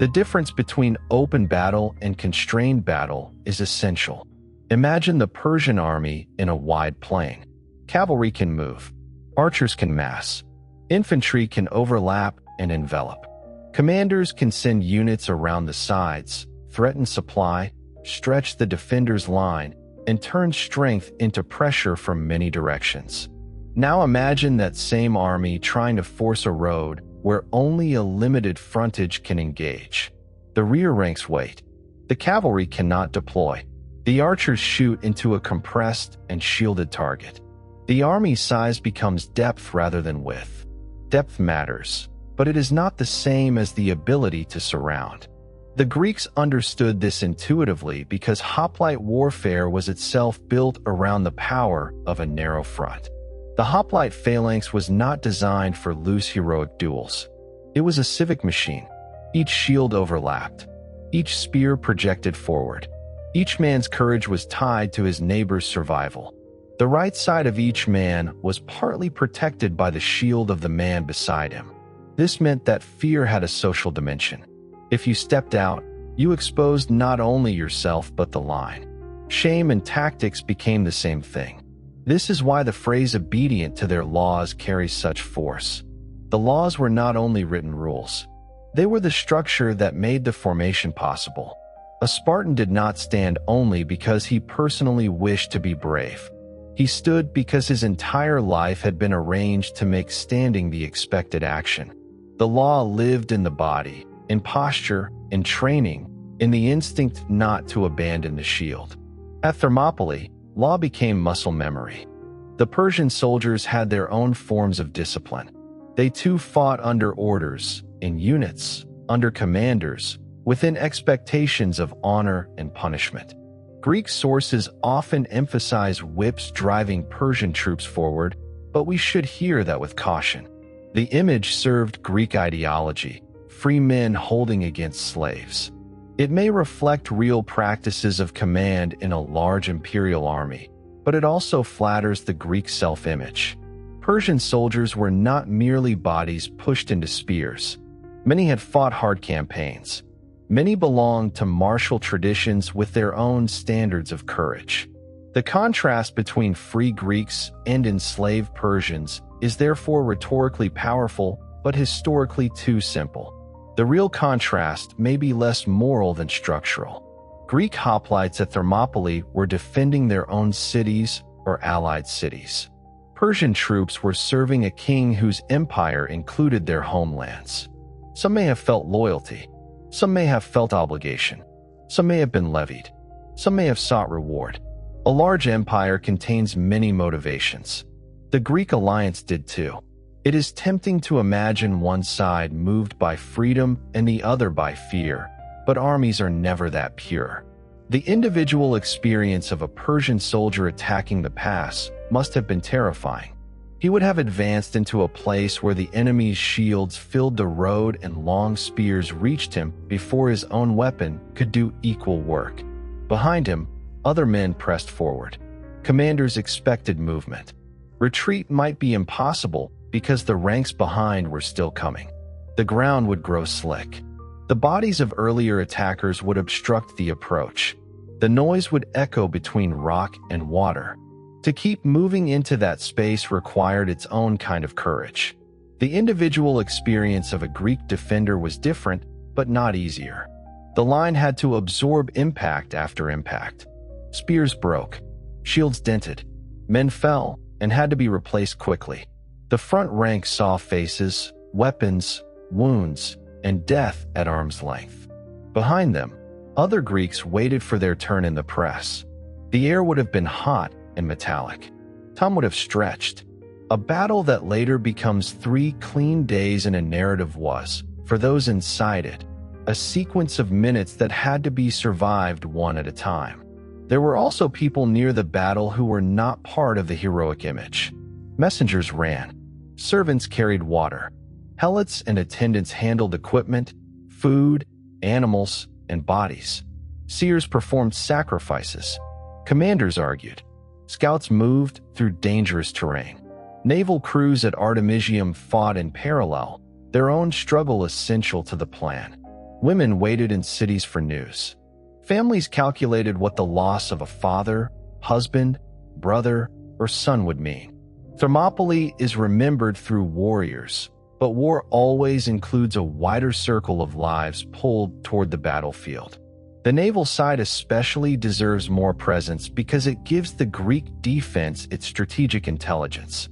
S1: The difference between open battle and constrained battle is essential. Imagine the Persian army in a wide plain. Cavalry can move. Archers can mass. Infantry can overlap and envelop. Commanders can send units around the sides, threaten supply, stretch the defender's line, and turn strength into pressure from many directions. Now imagine that same army trying to force a road where only a limited frontage can engage. The rear ranks wait. The cavalry cannot deploy. The archers shoot into a compressed and shielded target. The army size becomes depth rather than width. Depth matters, but it is not the same as the ability to surround. The Greeks understood this intuitively because hoplite warfare was itself built around the power of a narrow front. The hoplite phalanx was not designed for loose heroic duels. It was a civic machine. Each shield overlapped. Each spear projected forward. Each man's courage was tied to his neighbor's survival. The right side of each man was partly protected by the shield of the man beside him. This meant that fear had a social dimension. If you stepped out, you exposed not only yourself but the line. Shame and tactics became the same thing. This is why the phrase obedient to their laws carries such force. The laws were not only written rules. They were the structure that made the formation possible. A Spartan did not stand only because he personally wished to be brave. He stood because his entire life had been arranged to make standing the expected action. The law lived in the body, in posture, in training, in the instinct not to abandon the shield. At Thermopylae, law became muscle memory. The Persian soldiers had their own forms of discipline. They too fought under orders, in units, under commanders, within expectations of honor and punishment. Greek sources often emphasize whips driving Persian troops forward, but we should hear that with caution. The image served Greek ideology, free men holding against slaves. It may reflect real practices of command in a large imperial army, but it also flatters the Greek self-image. Persian soldiers were not merely bodies pushed into spears. Many had fought hard campaigns. Many belonged to martial traditions with their own standards of courage. The contrast between free Greeks and enslaved Persians is therefore rhetorically powerful, but historically too simple. The real contrast may be less moral than structural. Greek hoplites at Thermopylae were defending their own cities or allied cities. Persian troops were serving a king whose empire included their homelands. Some may have felt loyalty. Some may have felt obligation. Some may have been levied. Some may have sought reward. A large empire contains many motivations. The Greek alliance did too. It is tempting to imagine one side moved by freedom and the other by fear, but armies are never that pure. The individual experience of a Persian soldier attacking the pass must have been terrifying. He would have advanced into a place where the enemy's shields filled the road and long spears reached him before his own weapon could do equal work. Behind him, other men pressed forward. Commanders expected movement. Retreat might be impossible because the ranks behind were still coming. The ground would grow slick. The bodies of earlier attackers would obstruct the approach. The noise would echo between rock and water. To keep moving into that space required its own kind of courage. The individual experience of a Greek defender was different, but not easier. The line had to absorb impact after impact. Spears broke. Shields dented. Men fell and had to be replaced quickly. The front rank saw faces, weapons, wounds, and death at arm's length. Behind them, other Greeks waited for their turn in the press. The air would have been hot and metallic. Time would have stretched. A battle that later becomes 3 clean days in a narrative was, for those inside it, a sequence of minutes that had to be survived one at a time. There were also people near the battle who were not part of the heroic image. Messengers ran. Servants carried water. Helots and attendants handled equipment, food, animals, and bodies. Seers performed sacrifices. Commanders argued. Scouts moved through dangerous terrain. Naval crews at Artemisium fought in parallel, their own struggle essential to the plan. Women waited in cities for news. Families calculated what the loss of a father, husband, brother, or son would mean. Thermopylae is remembered through warriors, but war always includes a wider circle of lives pulled toward the battlefield. The naval side especially deserves more presence because it gives the Greek defense its strategic intelligence.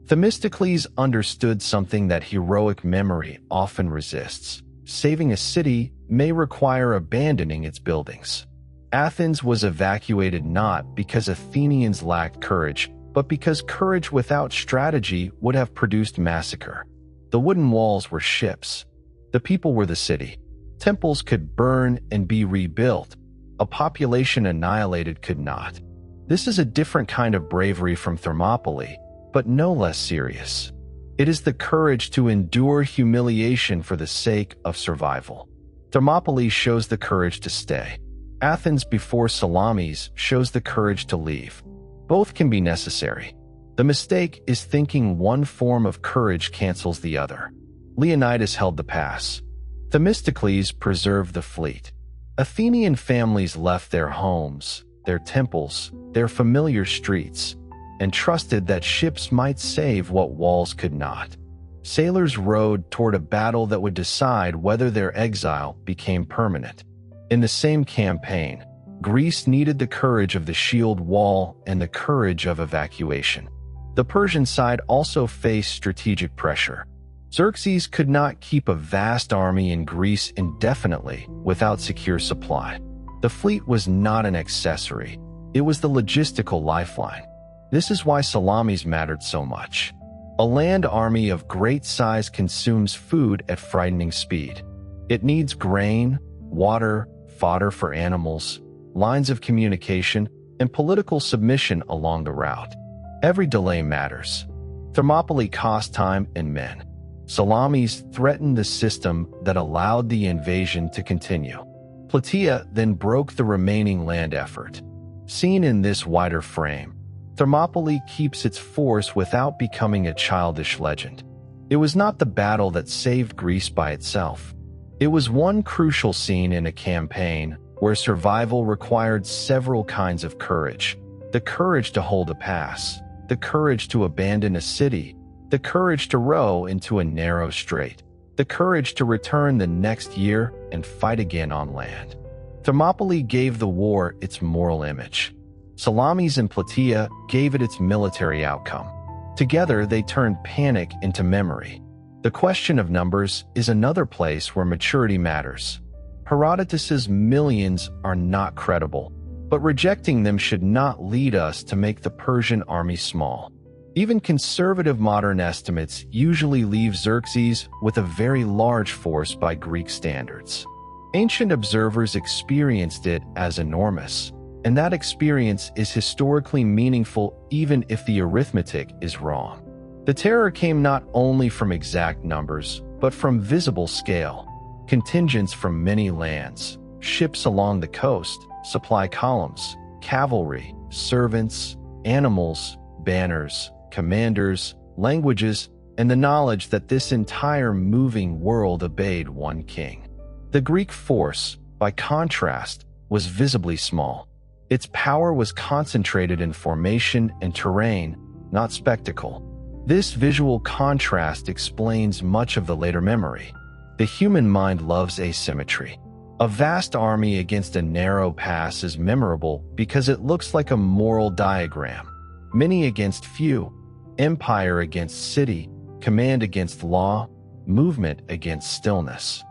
S1: Themistocles understood something that heroic memory often resists. Saving a city may require abandoning its buildings. Athens was evacuated not because Athenians lacked courage, but because courage without strategy would have produced massacre. The wooden walls were ships. The people were the city. Temples could burn and be rebuilt. A population annihilated could not. This is a different kind of bravery from Thermopylae, but no less serious. It is the courage to endure humiliation for the sake of survival. Thermopylae shows the courage to stay. Athens before Salamis shows the courage to leave. Both can be necessary. The mistake is thinking one form of courage cancels the other. Leonidas held the pass. Themistocles preserved the fleet. Athenian families left their homes, their temples, their familiar streets, and trusted that ships might save what walls could not. Sailors rowed toward a battle that would decide whether their exile became permanent. In the same campaign, Greece needed the courage of the shield wall and the courage of evacuation. The Persian side also faced strategic pressure. Xerxes could not keep a vast army in Greece indefinitely without secure supply. The fleet was not an accessory. It was the logistical lifeline. This is why salamis mattered so much. A land army of great size consumes food at frightening speed. It needs grain, water, fodder for animals, lines of communication, and political submission along the route. Every delay matters. Thermopylae cost time and men. Salamis threatened the system that allowed the invasion to continue. Plataea then broke the remaining land effort. Seen in this wider frame, Thermopylae keeps its force without becoming a childish legend. It was not the battle that saved Greece by itself. It was one crucial scene in a campaign where survival required several kinds of courage. The courage to hold a pass, the courage to abandon a city, the courage to row into a narrow strait, the courage to return the next year and fight again on land. Thermopylae gave the war its moral image. Salamis and Plataea gave it its military outcome. Together, they turned panic into memory. The question of numbers is another place where maturity matters. Herodotus's millions are not credible, but rejecting them should not lead us to make the Persian army small. Even conservative modern estimates usually leave Xerxes with a very large force by Greek standards. Ancient observers experienced it as enormous, and that experience is historically meaningful even if the arithmetic is wrong. The terror came not only from exact numbers, but from visible scale. Contingents from many lands, ships along the coast, supply columns, cavalry, servants, animals, banners, commanders, languages, and the knowledge that this entire moving world obeyed one king. The Greek force, by contrast, was visibly small. Its power was concentrated in formation and terrain, not spectacle. This visual contrast explains much of the later memory. The human mind loves asymmetry. A vast army against a narrow pass is memorable because it looks like a moral diagram. Many against few, empire against city, command against law, movement against stillness.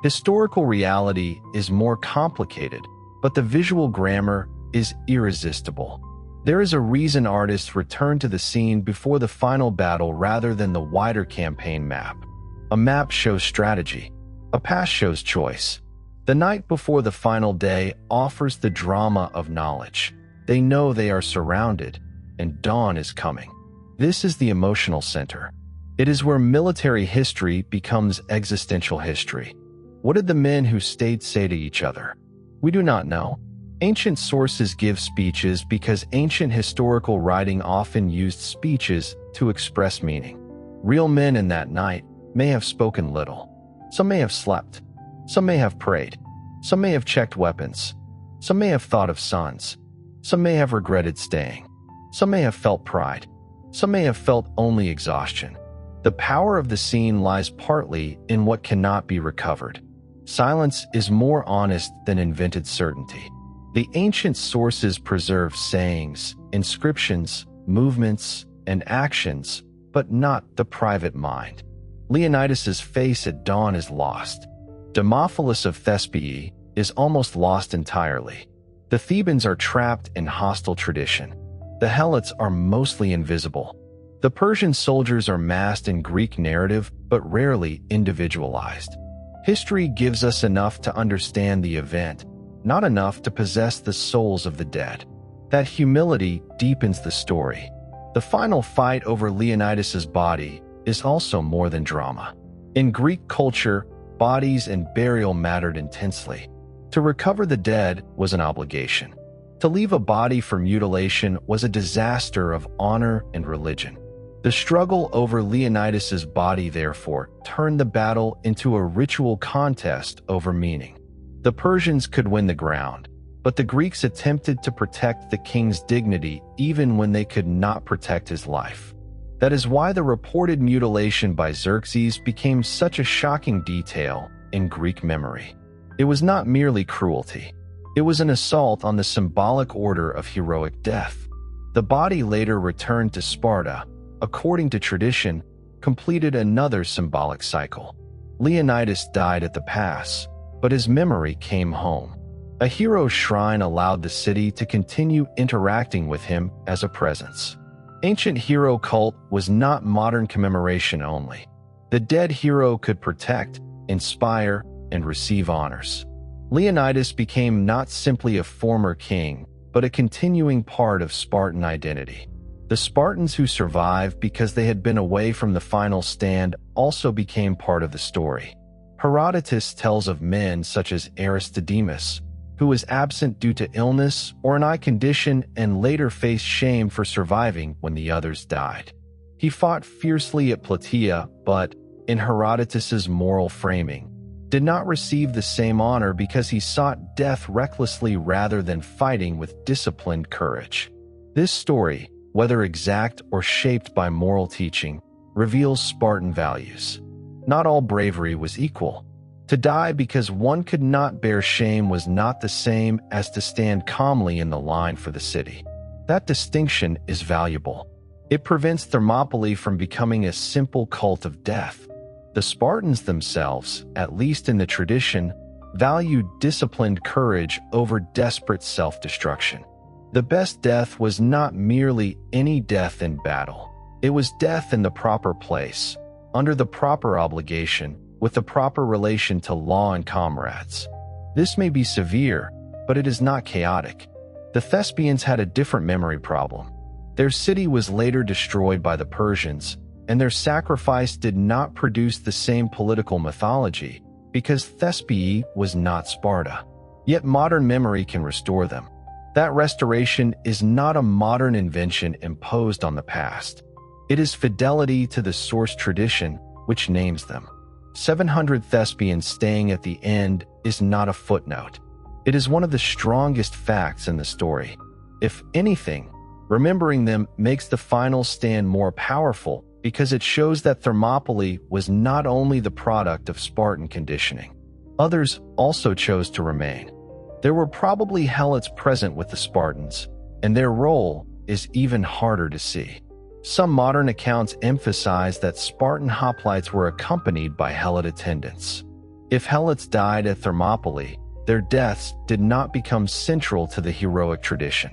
S1: Historical reality is more complicated, but the visual grammar is irresistible. There is a reason artists return to the scene before the final battle rather than the wider campaign map. A map shows strategy. A pass shows choice. The night before the final day offers the drama of knowledge. They know they are surrounded, and dawn is coming. This is the emotional center. It is where military history becomes existential history. What did the men who stayed say to each other? We do not know. Ancient sources give speeches because ancient historical writing often used speeches to express meaning. Real men in that night may have spoken little. Some may have slept. Some may have prayed. Some may have checked weapons. Some may have thought of sons. Some may have regretted staying. Some may have felt pride. Some may have felt only exhaustion. The power of the scene lies partly in what cannot be recovered. Silence is more honest than invented certainty. The ancient sources preserve sayings, inscriptions, movements, and actions, but not the private mind. Leonidas's face at dawn is lost. Demophilus of Thespiae is almost lost entirely. The Thebans are trapped in hostile tradition. The Helots are mostly invisible. The Persian soldiers are massed in Greek narrative, but rarely individualized. History gives us enough to understand the event, not enough to possess the souls of the dead. That humility deepens the story. The final fight over Leonidas's body is also more than drama. In Greek culture, bodies and burial mattered intensely. To recover the dead was an obligation. To leave a body for mutilation was a disaster of honor and religion. The struggle over Leonidas's body, therefore, turned the battle into a ritual contest over meaning. The Persians could win the ground, but the Greeks attempted to protect the king's dignity even when they could not protect his life. That is why the reported mutilation by Xerxes became such a shocking detail in Greek memory. It was not merely cruelty. It was an assault on the symbolic order of heroic death. The body later returned to Sparta, according to tradition, completed another symbolic cycle. Leonidas died at the pass, but his memory came home. A hero's shrine allowed the city to continue interacting with him as a presence. Ancient hero cult was not modern commemoration only. The dead hero could protect, inspire, and receive honors. Leonidas became not simply a former king, but a continuing part of Spartan identity. The Spartans who survived because they had been away from the final stand also became part of the story. Herodotus tells of men such as Aristodemus, who was absent due to illness or an eye condition and later faced shame for surviving when the others died. He fought fiercely at Plataea, but, in Herodotus's moral framing, did not receive the same honor because he sought death recklessly rather than fighting with disciplined courage. This story, whether exact or shaped by moral teaching, reveals Spartan values. Not all bravery was equal. To die because one could not bear shame was not the same as to stand calmly in the line for the city. That distinction is valuable. It prevents Thermopylae from becoming a simple cult of death. The Spartans themselves, at least in the tradition, valued disciplined courage over desperate self-destruction. The best death was not merely any death in battle. It was death in the proper place, under the proper obligation, with the proper relation to law and comrades. This may be severe, but it is not chaotic. The Thespians had a different memory problem. Their city was later destroyed by the Persians, and their sacrifice did not produce the same political mythology because Thespiae was not Sparta. Yet modern memory can restore them. That restoration is not a modern invention imposed on the past. It is fidelity to the source tradition which names them. 700 Thespians staying at the end is not a footnote. It is one of the strongest facts in the story. If anything, remembering them makes the final stand more powerful because it shows that Thermopylae was not only the product of Spartan conditioning. Others also chose to remain. There were probably helots present with the Spartans, and their role is even harder to see. Some modern accounts emphasize that Spartan hoplites were accompanied by helot attendants. If helots died at Thermopylae, their deaths did not become central to the heroic tradition.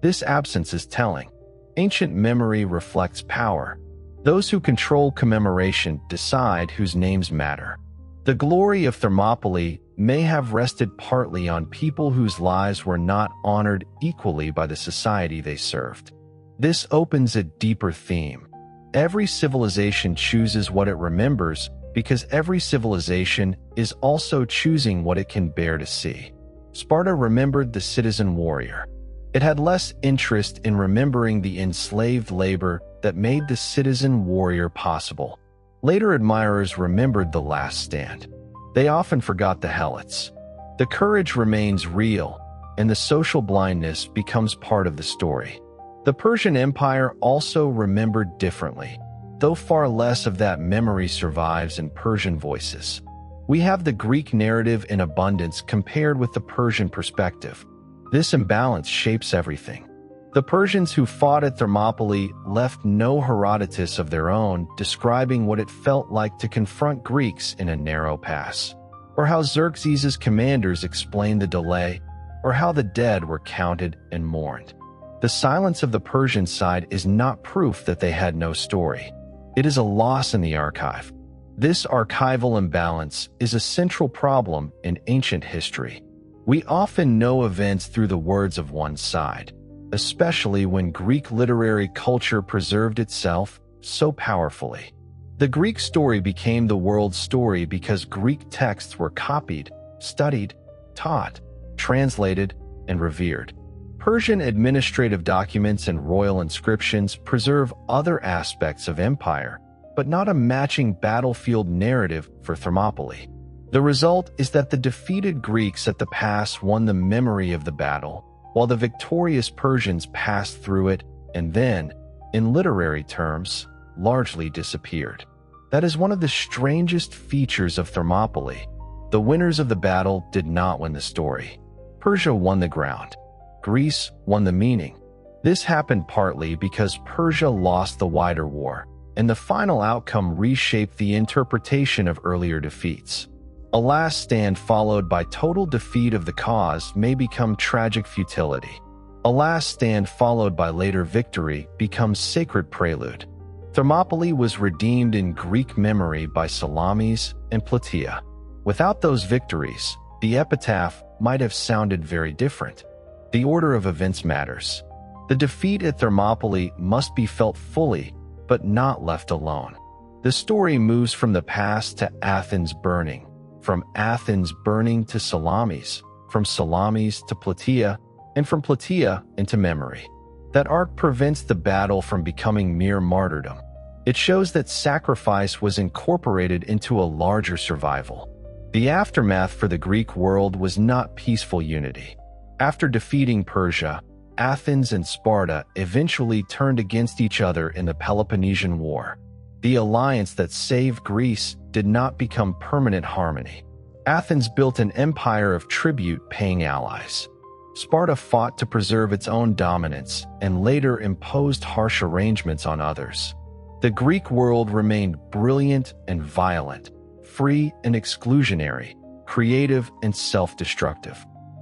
S1: This absence is telling. Ancient memory reflects power. Those who control commemoration decide whose names matter. The glory of Thermopylae may have rested partly on people whose lives were not honored equally by the society they served. This opens a deeper theme. Every civilization chooses what it remembers because every civilization is also choosing what it can bear to see. Sparta remembered the citizen warrior. It had less interest in remembering the enslaved labor that made the citizen warrior possible. Later admirers remembered the last stand. They often forgot the helots. The courage remains real, and the social blindness becomes part of the story. The Persian Empire also remembered differently, though far less of that memory survives in Persian voices. We have the Greek narrative in abundance compared with the Persian perspective. This imbalance shapes everything. The Persians who fought at Thermopylae left no Herodotus of their own describing what it felt like to confront Greeks in a narrow pass, or how Xerxes' commanders explained the delay, or how the dead were counted and mourned. The silence of the Persian side is not proof that they had no story. It is a loss in the archive. This archival imbalance is a central problem in ancient history. We often know events through the words of one side, especially when Greek literary culture preserved itself so powerfully. The Greek story became the world's story because Greek texts were copied, studied, taught, translated, and revered. Persian administrative documents and royal inscriptions preserve other aspects of empire, but not a matching battlefield narrative for Thermopylae. The result is that the defeated Greeks at the pass won the memory of the battle, while the victorious Persians passed through it and then, in literary terms, largely disappeared. That is one of the strangest features of Thermopylae. The winners of the battle did not win the story. Persia won the ground. Greece won the meaning. This happened partly because Persia lost the wider war, and the final outcome reshaped the interpretation of earlier defeats. A last stand followed by total defeat of the cause may become tragic futility. A last stand followed by later victory becomes sacred prelude. Thermopylae was redeemed in Greek memory by Salamis and Plataea. Without those victories, the epitaph might have sounded very different. The order of events matters. The defeat at Thermopylae must be felt fully, but not left alone. The story moves from the past to Athens burning, from Athens burning to Salamis, from Salamis to Plataea, and from Plataea into memory. That arc prevents the battle from becoming mere martyrdom. It shows that sacrifice was incorporated into a larger survival. The aftermath for the Greek world was not peaceful unity. After defeating Persia, Athens and Sparta eventually turned against each other in the Peloponnesian War. The alliance that saved Greece did not become permanent harmony. Athens built an empire of tribute-paying allies. Sparta fought to preserve its own dominance and later imposed harsh arrangements on others. The Greek world remained brilliant and violent, free and exclusionary, creative and self-destructive.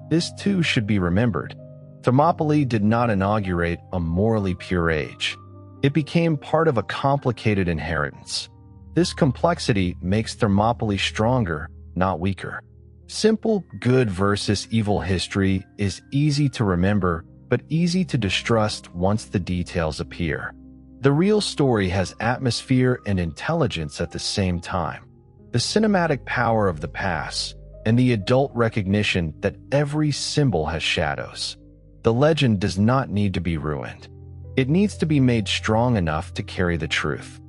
S1: This too should be remembered. Thermopylae did not inaugurate a morally pure age. It became part of a complicated inheritance. This complexity makes Thermopylae stronger, not weaker. Simple good versus evil history is easy to remember, but easy to distrust once the details appear. The real story has atmosphere and intelligence at the same time. The cinematic power of the past, and the adult recognition that every symbol has shadows. The legend does not need to be ruined. It needs to be made strong enough to carry the truth.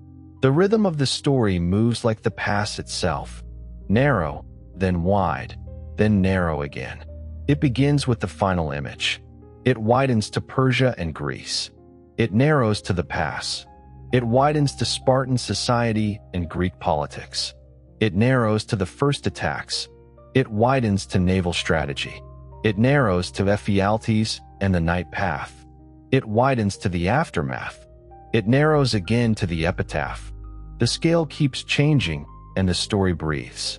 S1: The rhythm of the story moves like the past itself. Narrow, then wide, then narrow again. It begins with the final image. It widens to Persia and Greece. It narrows to the past. It widens to Spartan society and Greek politics. It narrows to the first attacks. It widens to naval strategy. It narrows to Ephialtes and the night path. It widens to the aftermath. It narrows again to the epitaph. The scale keeps changing and the story breathes.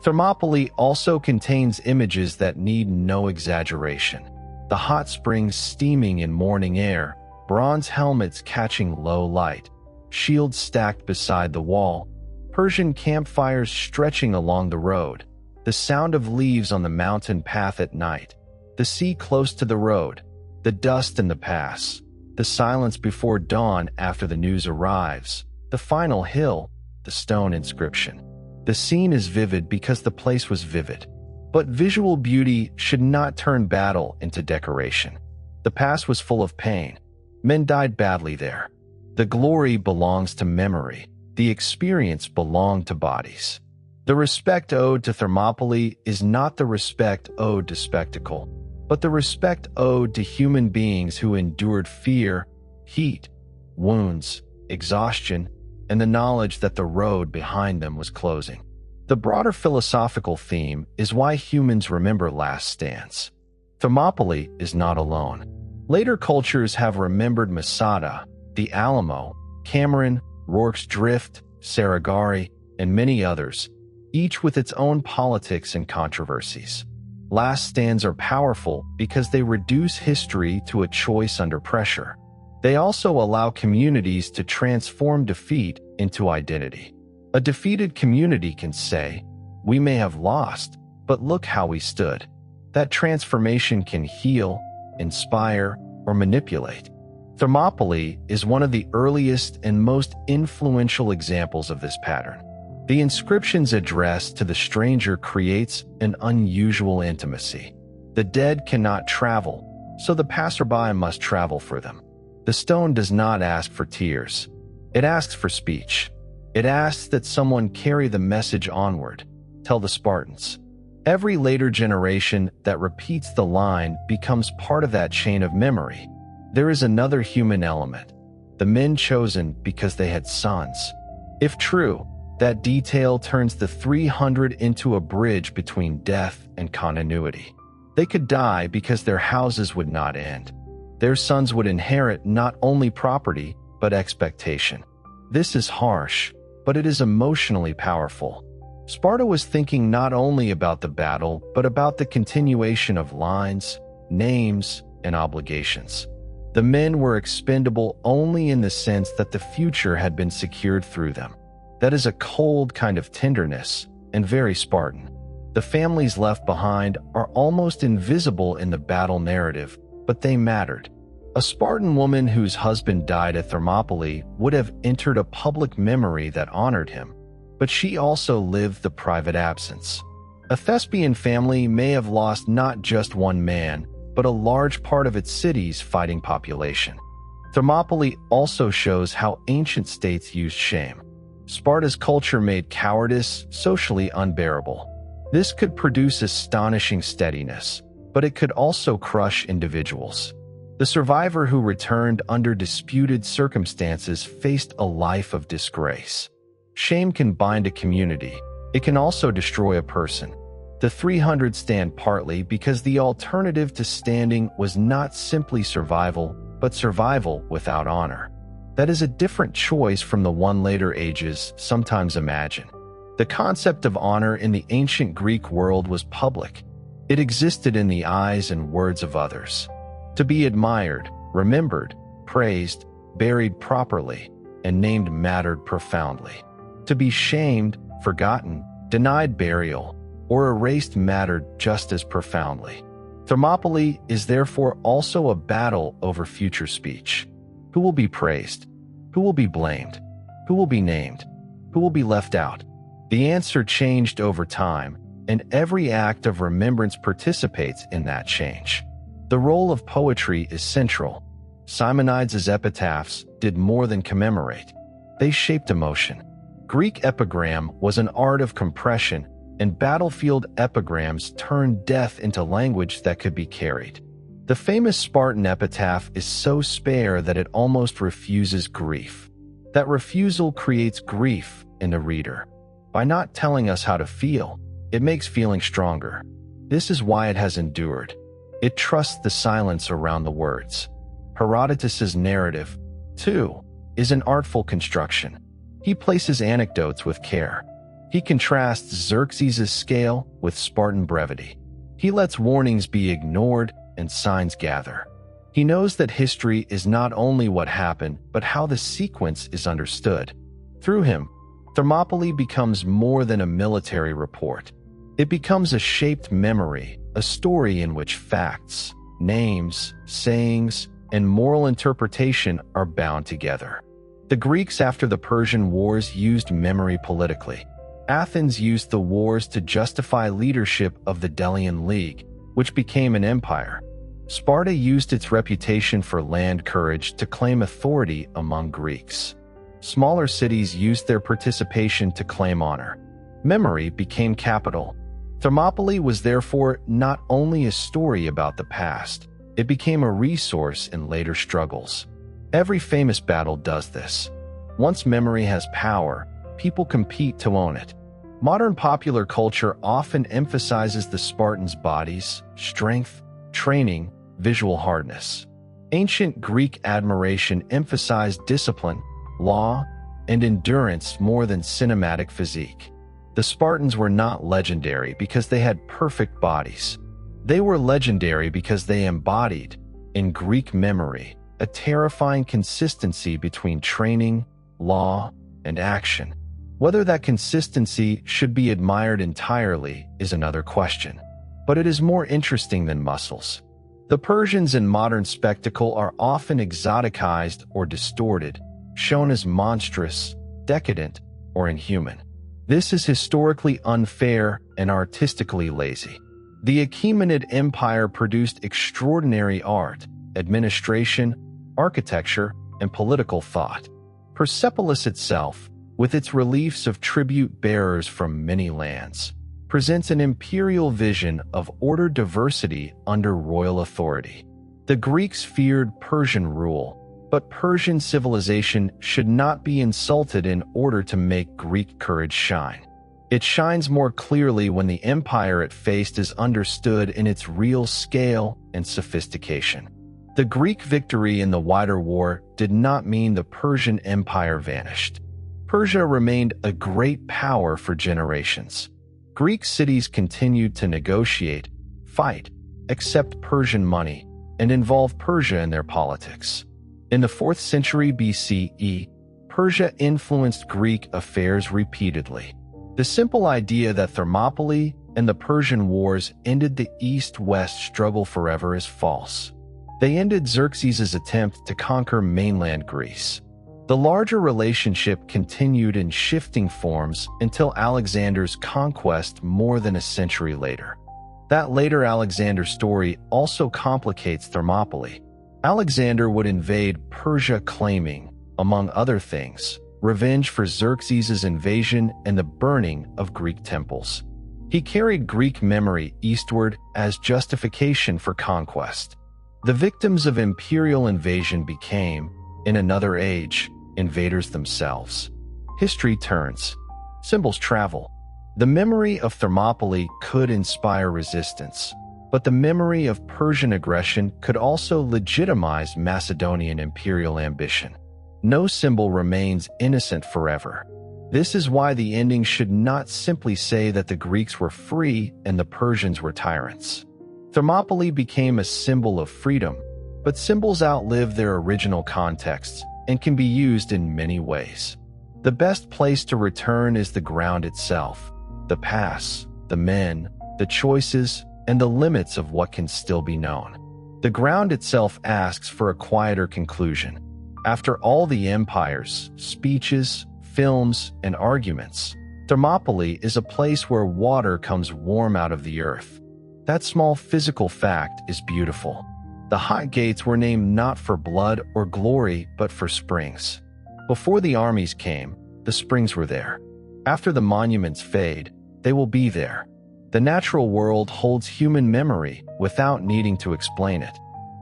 S1: Thermopylae also contains images that need no exaggeration. The hot springs steaming in morning air, bronze helmets catching low light, shields stacked beside the wall, Persian campfires stretching along the road, the sound of leaves on the mountain path at night, the sea close to the road, the dust in the pass, the silence before dawn after the news arrives, the final hill, the stone inscription. The scene is vivid because the place was vivid. But visual beauty should not turn battle into decoration. The past was full of pain. Men died badly there. The glory belongs to memory. The experience belonged to bodies. The respect owed to Thermopylae is not the respect owed to spectacle, but the respect owed to human beings who endured fear, heat, wounds, exhaustion, and the knowledge that the road behind them was closing. The broader philosophical theme is why humans remember last stands. Thermopylae is not alone. Later cultures have remembered Masada, the Alamo, Cameron, Rorke's Drift, Sarigari, and many others, each with its own politics and controversies. Last stands are powerful because they reduce history to a choice under pressure. They also allow communities to transform defeat into identity. A defeated community can say, "We may have lost, but look how we stood." That transformation can heal, inspire, or manipulate. Thermopylae is one of the earliest and most influential examples of this pattern. The inscription's address to the stranger creates an unusual intimacy. The dead cannot travel, so the passerby must travel for them. The stone does not ask for tears. It asks for speech. It asks that someone carry the message onward, tell the Spartans. Every later generation that repeats the line becomes part of that chain of memory. There is another human element, the men chosen because they had sons. If true, that detail turns the 300 into a bridge between death and continuity. They could die because their houses would not end. Their sons would inherit not only property, but expectation. This is harsh, but it is emotionally powerful. Sparta was thinking not only about the battle, but about the continuation of lines, names, and obligations. The men were expendable only in the sense that the future had been secured through them. That is a cold kind of tenderness, and very Spartan. The families left behind are almost invisible in the battle narrative, but they mattered. A Spartan woman whose husband died at Thermopylae would have entered a public memory that honored him, but she also lived the private absence. A Thespian family may have lost not just one man, but a large part of its city's fighting population. Thermopylae also shows how ancient states used shame. Sparta's culture made cowardice socially unbearable. This could produce astonishing steadiness, but it could also crush individuals. The survivor who returned under disputed circumstances faced a life of disgrace. Shame can bind a community. It can also destroy a person. The 300 stand partly because the alternative to standing was not simply survival, but survival without honor. That is a different choice from the one later ages sometimes imagine. The concept of honor in the ancient Greek world was public. It existed in the eyes and words of others. To be admired, remembered, praised, buried properly, and named mattered profoundly. To be shamed, forgotten, denied burial, or erased mattered just as profoundly. Thermopylae is therefore also a battle over future speech. Who will be praised? Who will be blamed? Who will be named? Who will be left out? The answer changed over time, and every act of remembrance participates in that change. The role of poetry is central. Simonides' epitaphs did more than commemorate. They shaped emotion. Greek epigram was an art of compression, and battlefield epigrams turned death into language that could be carried. The famous Spartan epitaph is so spare that it almost refuses grief. That refusal creates grief in the reader. By not telling us how to feel, it makes feeling stronger. This is why it has endured. It trusts the silence around the words. Herodotus's narrative, too, is an artful construction. He places anecdotes with care. He contrasts Xerxes' scale with Spartan brevity. He lets warnings be ignored and signs gather. He knows that history is not only what happened, but how the sequence is understood. Through him, Thermopylae becomes more than a military report. It becomes a shaped memory, a story in which facts, names, sayings, and moral interpretation are bound together. The Greeks after the Persian Wars used memory politically. Athens used the wars to justify leadership of the Delian League, which became an empire. Sparta used its reputation for land courage to claim authority among Greeks. Smaller cities used their participation to claim honor. Memory became capital. Thermopylae was therefore not only a story about the past, it became a resource in later struggles. Every famous battle does this. Once memory has power, people compete to own it. Modern popular culture often emphasizes the Spartans' bodies, strength, training, visual hardness. Ancient Greek admiration emphasized discipline, law, and endurance more than cinematic physique. The Spartans were not legendary because they had perfect bodies. They were legendary because they embodied, in Greek memory, a terrifying consistency between training, law, and action. Whether that consistency should be admired entirely is another question, but it is more interesting than muscles. The Persians in modern spectacle are often exoticized or distorted, shown as monstrous, decadent, or inhuman. This is historically unfair and artistically lazy. The Achaemenid Empire produced extraordinary art, administration, architecture, and political thought. Persepolis itself, with its reliefs of tribute-bearers from many lands, presents an imperial vision of ordered diversity under royal authority. The Greeks feared Persian rule, but Persian civilization should not be insulted in order to make Greek courage shine. It shines more clearly when the empire it faced is understood in its real scale and sophistication. The Greek victory in the wider war did not mean the Persian Empire vanished. Persia remained a great power for generations. Greek cities continued to negotiate, fight, accept Persian money, and involve Persia in their politics. In the 4th century BCE, Persia influenced Greek affairs repeatedly. The simple idea that Thermopylae and the Persian Wars ended the East-West struggle forever is false. They ended Xerxes' attempt to conquer mainland Greece. The larger relationship continued in shifting forms until Alexander's conquest more than a century later. That later Alexander story also complicates Thermopylae. Alexander would invade Persia claiming, among other things, revenge for Xerxes' invasion and the burning of Greek temples. He carried Greek memory eastward as justification for conquest. The victims of imperial invasion became, in another age, invaders themselves. History turns. Symbols travel. The memory of Thermopylae could inspire resistance, but the memory of Persian aggression could also legitimize Macedonian imperial ambition. No symbol remains innocent forever. This is why the ending should not simply say that the Greeks were free and the Persians were tyrants. Thermopylae became a symbol of freedom, but symbols outlive their original contexts and can be used in many ways. The best place to return is the ground itself, the past, the men, the choices, and the limits of what can still be known. The ground itself asks for a quieter conclusion. After all the empires, speeches, films, and arguments, Thermopylae is a place where water comes warm out of the earth. That small physical fact is beautiful. The hot gates were named not for blood or glory, but for springs. Before the armies came, the springs were there. After the monuments fade, they will be there. The natural world holds human memory without needing to explain it.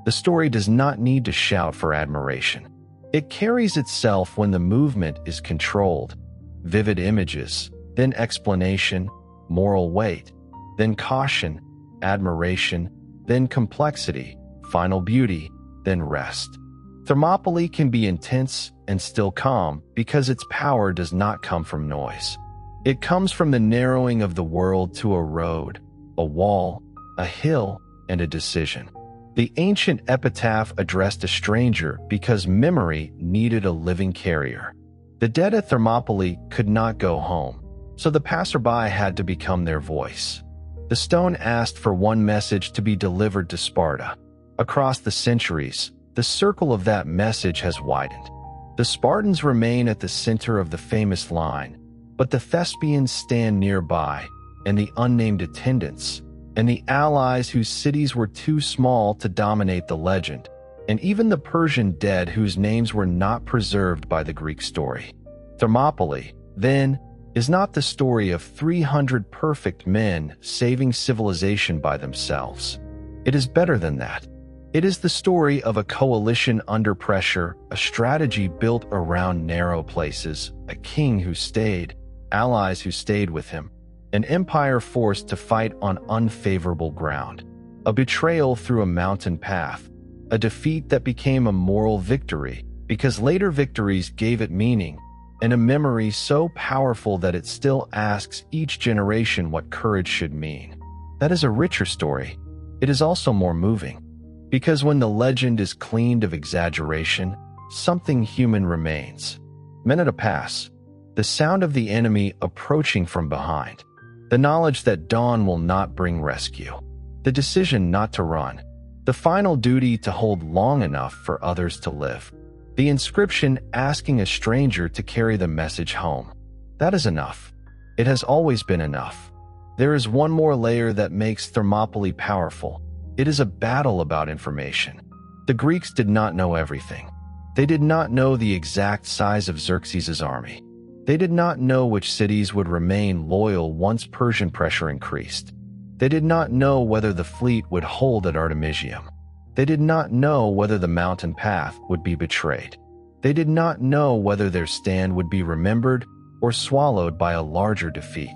S1: The story does not need to shout for admiration. It carries itself when the movement is controlled. Vivid images, then explanation, moral weight, then caution, admiration, then complexity, final beauty, then rest. Thermopylae can be intense and still calm because its power does not come from noise. It comes from the narrowing of the world to a road, a wall, a hill, and a decision. The ancient epitaph addressed a stranger because memory needed a living carrier. The dead at Thermopylae could not go home, so the passerby had to become their voice. The stone asked for one message to be delivered to Sparta. Across the centuries, the circle of that message has widened. The Spartans remain at the center of the famous line, but the Thespians stand nearby, and the unnamed attendants, and the allies whose cities were too small to dominate the legend, and even the Persian dead whose names were not preserved by the Greek story. Thermopylae, then, is not the story of 300 perfect men saving civilization by themselves. It is better than that. It is the story of a coalition under pressure, a strategy built around narrow places, a king who stayed, allies who stayed with him, an empire forced to fight on unfavorable ground, a betrayal through a mountain path, a defeat that became a moral victory because later victories gave it meaning, and a memory so powerful that it still asks each generation what courage should mean. That is a richer story. It is also more moving, because when the legend is cleaned of exaggeration, something human remains. Men at a pass, the sound of the enemy approaching from behind, the knowledge that dawn will not bring rescue, the decision not to run, the final duty to hold long enough for others to live, the inscription asking a stranger to carry the message home. That is enough. It has always been enough. There is one more layer that makes Thermopylae powerful. It is a battle about information. The Greeks did not know everything. They did not know the exact size of Xerxes' army. They did not know which cities would remain loyal once Persian pressure increased. They did not know whether the fleet would hold at Artemisium. They did not know whether the mountain path would be betrayed. They did not know whether their stand would be remembered or swallowed by a larger defeat.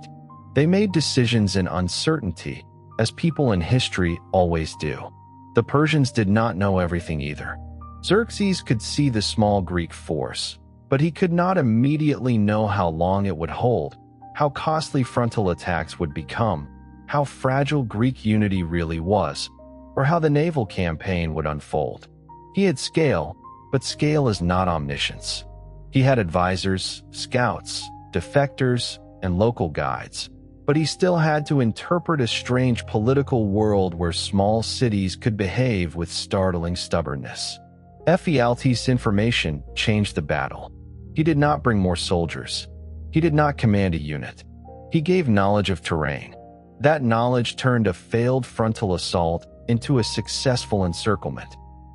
S1: They made decisions in uncertainty, as people in history always do. The Persians did not know everything either. Xerxes could see the small Greek force, but he could not immediately know how long it would hold, how costly frontal attacks would become, how fragile Greek unity really was, or how the naval campaign would unfold. He had scale, but scale is not omniscience. He had advisors, scouts, defectors, and local guides, but he still had to interpret a strange political world where small cities could behave with startling stubbornness. Ephialtes' information changed the battle. He did not bring more soldiers. He did not command a unit. He gave knowledge of terrain. That knowledge turned a failed frontal assault into a successful encirclement.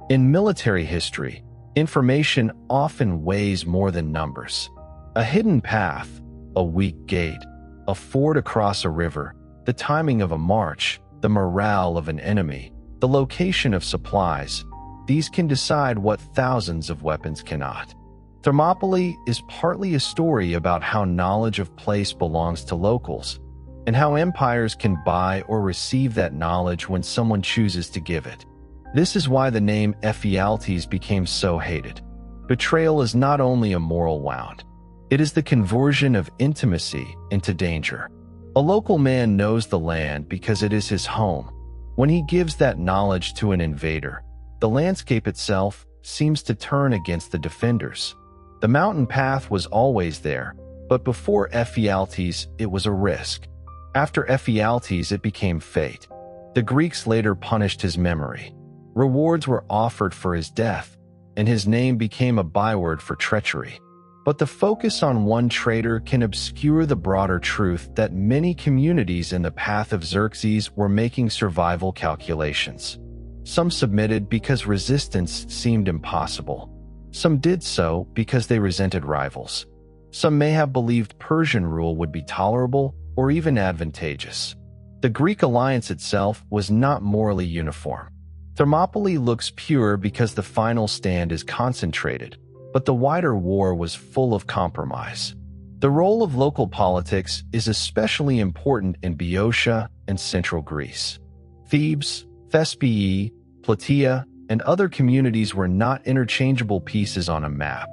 S1: In military history, information often weighs more than numbers. A hidden path, a weak gate, a ford across a river, the timing of a march, the morale of an enemy, the location of supplies, these can decide what thousands of weapons cannot. Thermopylae is partly a story about how knowledge of place belongs to locals, and how empires can buy or receive that knowledge when someone chooses to give it. This is why the name Ephialtes became so hated. Betrayal is not only a moral wound, it is the conversion of intimacy into danger. A local man knows the land because it is his home. When he gives that knowledge to an invader, the landscape itself seems to turn against the defenders. The mountain path was always there, but before Ephialtes, it was a risk. After Ephialtes, it became fate. The Greeks later punished his memory. Rewards were offered for his death, and his name became a byword for treachery. But the focus on one traitor can obscure the broader truth that many communities in the path of Xerxes were making survival calculations. Some submitted because resistance seemed impossible. Some did so because they resented rivals. Some may have believed Persian rule would be tolerable or even advantageous. The Greek alliance itself was not morally uniform. Thermopylae looks pure because the final stand is concentrated, but the wider war was full of compromise. The role of local politics is especially important in Boeotia and central Greece. Thebes, Thespiae, Plataea, and other communities were not interchangeable pieces on a map.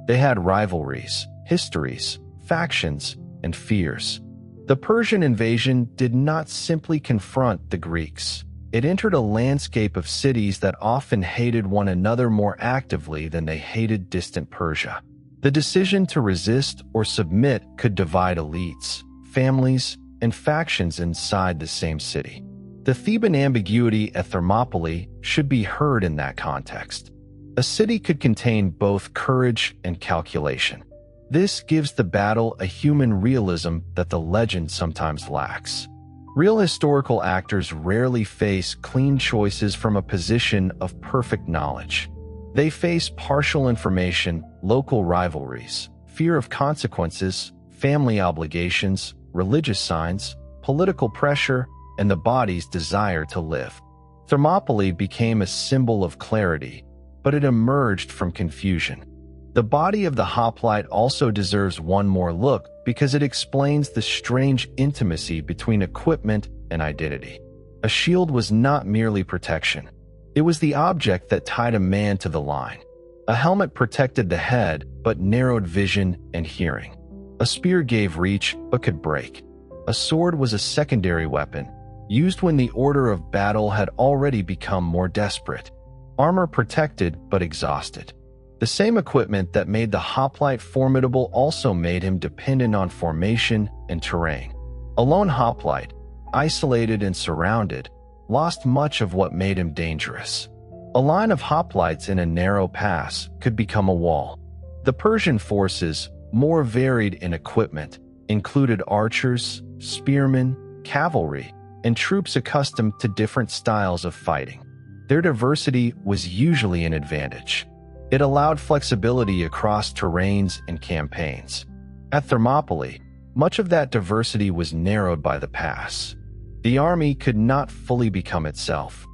S1: They had rivalries, histories, factions, and fears. The Persian invasion did not simply confront the Greeks. It entered a landscape of cities that often hated one another more actively than they hated distant Persia. The decision to resist or submit could divide elites, families, and factions inside the same city. The Theban ambiguity at Thermopylae should be heard in that context. A city could contain both courage and calculation. This gives the battle a human realism that the legend sometimes lacks. Real historical actors rarely face clean choices from a position of perfect knowledge. They face partial information, local rivalries, fear of consequences, family obligations, religious signs, political pressure, and the body's desire to live. Thermopylae became a symbol of clarity, but it emerged from confusion. The body of the hoplite also deserves one more look because it explains the strange intimacy between equipment and identity. A shield was not merely protection. It was the object that tied a man to the line. A helmet protected the head but narrowed vision and hearing. A spear gave reach but could break. A sword was a secondary weapon, used when the order of battle had already become more desperate. Armor protected but exhausted. The same equipment that made the hoplite formidable also made him dependent on formation and terrain. A lone hoplite, isolated and surrounded, lost much of what made him dangerous. A line of hoplites in a narrow pass could become a wall. The Persian forces, more varied in equipment, included archers, spearmen, cavalry, and troops accustomed to different styles of fighting. Their diversity was usually an advantage. It allowed flexibility across terrains and campaigns. At Thermopylae, much of that diversity was narrowed by the pass. The army could not fully become itself.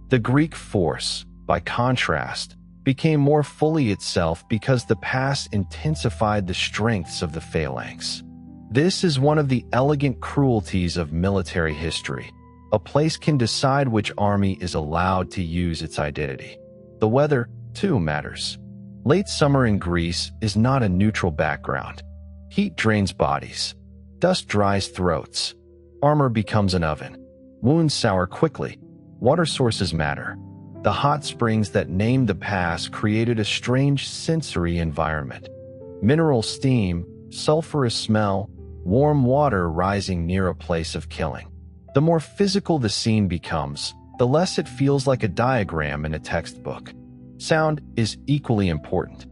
S1: The Greek force, by contrast, became more fully itself because the pass intensified the strengths of the phalanx. This is one of the elegant cruelties of military history. A place can decide which army is allowed to use its identity. The weather, too, matters. Late summer in Greece is not a neutral background. Heat drains bodies. Dust dries throats. Armor becomes an oven. Wounds sour quickly. Water sources matter. The hot springs that named the pass created a strange sensory environment. Mineral steam, sulfurous smell, warm water rising near a place of killing. The more physical the scene becomes, the less it feels like a diagram in a textbook. Sound is equally important.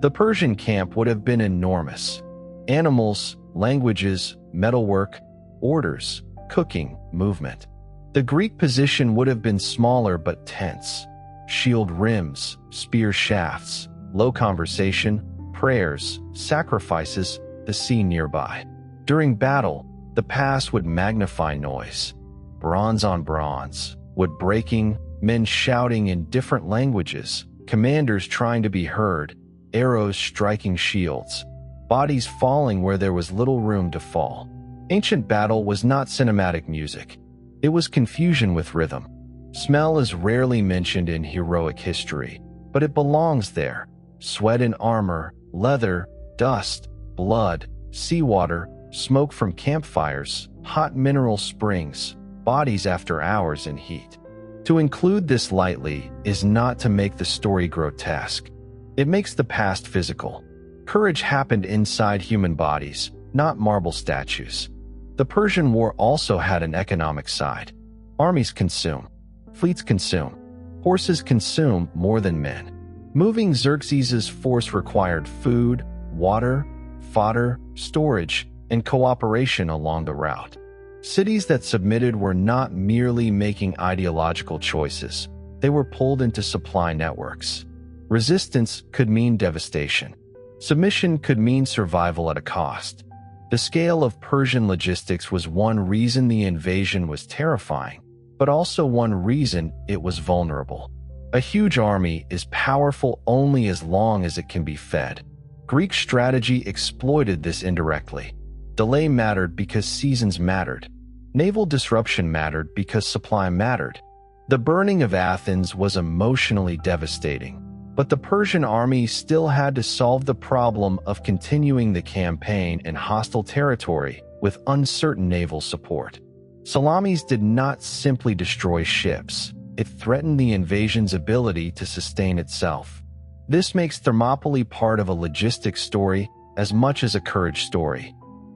S1: The Persian camp would have been enormous. Animals, languages, metalwork, orders, cooking, movement. The Greek position would have been smaller but tense. Shield rims, spear shafts, low conversation, prayers, sacrifices, the sea nearby. During battle, the pass would magnify noise. Bronze on bronze, wood breaking, men shouting in different languages, commanders trying to be heard, arrows striking shields, bodies falling where there was little room to fall. Ancient battle was not cinematic music. It was confusion with rhythm. Smell is rarely mentioned in heroic history, but it belongs there. Sweat in armor, leather, dust, blood, seawater, smoke from campfires, hot mineral springs, bodies after hours in heat. To include this lightly is not to make the story grotesque. It makes the past physical. Courage happened inside human bodies, not marble statues. The Persian War also had an economic side. Armies consume. Fleets consume. Horses consume more than men. Moving Xerxes' force required food, water, fodder, storage, and cooperation along the route. Cities that submitted were not merely making ideological choices. They were pulled into supply networks. Resistance could mean devastation. Submission could mean survival at a cost. The scale of Persian logistics was one reason the invasion was terrifying, but also one reason it was vulnerable. A huge army is powerful only as long as it can be fed. Greek strategy exploited this indirectly. Delay mattered because seasons mattered. Naval disruption mattered because supply mattered. The burning of Athens was emotionally devastating, but the Persian army still had to solve the problem of continuing the campaign in hostile territory with uncertain naval support. Salamis did not simply destroy ships. It threatened the invasion's ability to sustain itself. This makes Thermopylae part of a logistics story as much as a courage story.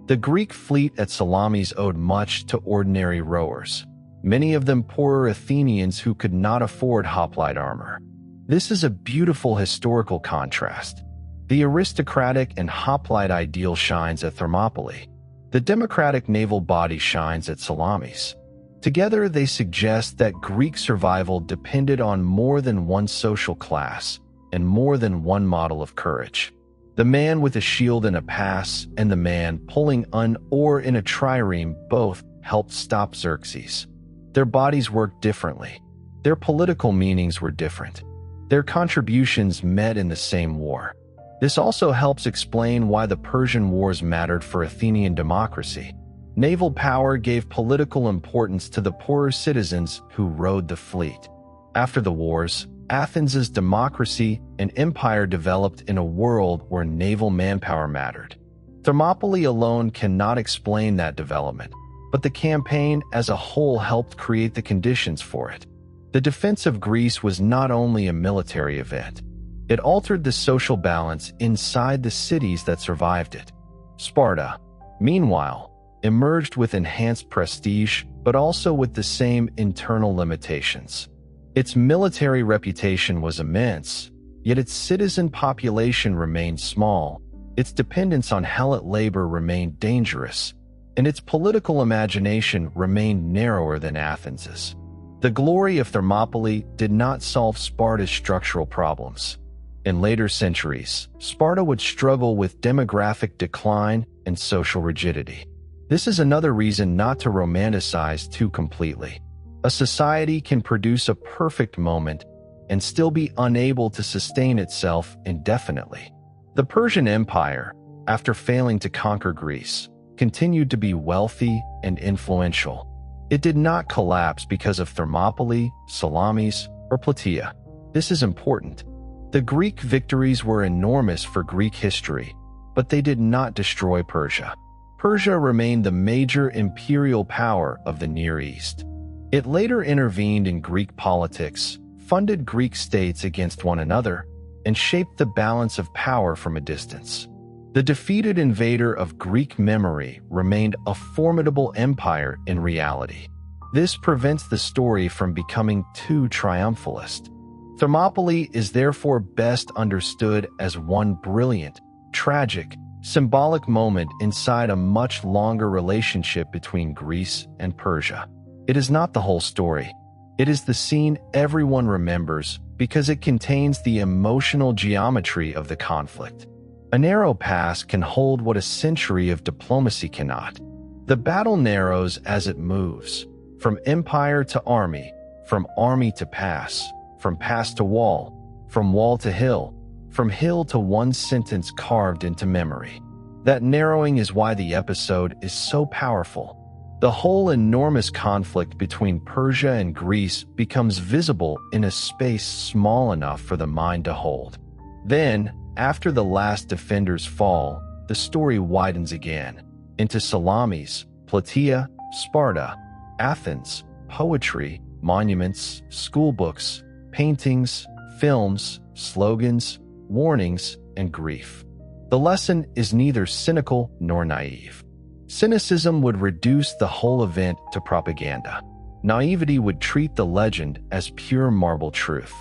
S1: The Greek fleet at Salamis owed much to ordinary rowers, many of them poorer Athenians who could not afford hoplite armor. This is a beautiful historical contrast. The aristocratic and hoplite ideal shines at Thermopylae. The democratic naval body shines at Salamis. Together, they suggest that Greek survival depended on more than one social class and more than one model of courage. The man with a shield and a pass and the man pulling an oar in a trireme both helped stop Xerxes. Their bodies worked differently. Their political meanings were different. Their contributions met in the same war. This also helps explain why the Persian Wars mattered for Athenian democracy. Naval power gave political importance to the poorer citizens who rowed the fleet. After the wars, Athens's democracy and empire developed in a world where naval manpower mattered. Thermopylae alone cannot explain that development, but the campaign as a whole helped create the conditions for it. The defense of Greece was not only a military event. It altered the social balance inside the cities that survived it. Sparta, meanwhile, emerged with enhanced prestige, but also with the same internal limitations. Its military reputation was immense, yet its citizen population remained small, its dependence on Helot labor remained dangerous, and its political imagination remained narrower than Athens's. The glory of Thermopylae did not solve Sparta's structural problems. In later centuries, Sparta would struggle with demographic decline and social rigidity. This is another reason not to romanticize too completely. A society can produce a perfect moment and still be unable to sustain itself indefinitely. The Persian Empire, after failing to conquer Greece, continued to be wealthy and influential. It did not collapse because of Thermopylae, Salamis, or Plataea. This is important. The Greek victories were enormous for Greek history, but they did not destroy Persia. Persia remained the major imperial power of the Near East. It later intervened in Greek politics, funded Greek states against one another, and shaped the balance of power from a distance. The defeated invader of Greek memory remained a formidable empire in reality. This prevents the story from becoming too triumphalist. Thermopylae is therefore best understood as one brilliant, tragic, symbolic moment inside a much longer relationship between Greece and Persia. It is not the whole story. It is the scene everyone remembers because it contains the emotional geometry of the conflict. A narrow pass can hold what a century of diplomacy cannot. The battle narrows as it moves, from empire to army, from army to pass, from pass to wall, from wall to hill, from hill to one sentence carved into memory. That narrowing is why the episode is so powerful. The whole enormous conflict between Persia and Greece becomes visible in a space small enough for the mind to hold. Then, after the last defenders fall, the story widens again into Salamis, Plataea, Sparta, Athens, poetry, monuments, schoolbooks, paintings, films, slogans, warnings, and grief. The lesson is neither cynical nor naive. Cynicism would reduce the whole event to propaganda. Naivety would treat the legend as pure marble truth.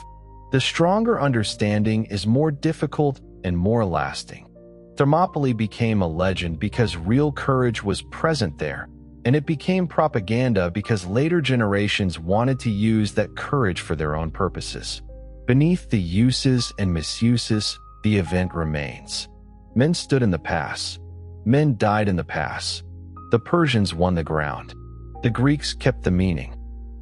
S1: The stronger understanding is more difficult and more lasting. Thermopylae became a legend because real courage was present there, and it became propaganda because later generations wanted to use that courage for their own purposes. Beneath the uses and misuses, the event remains. Men stood in the pass. Men died in the pass. The Persians won the ground. The Greeks kept the meaning.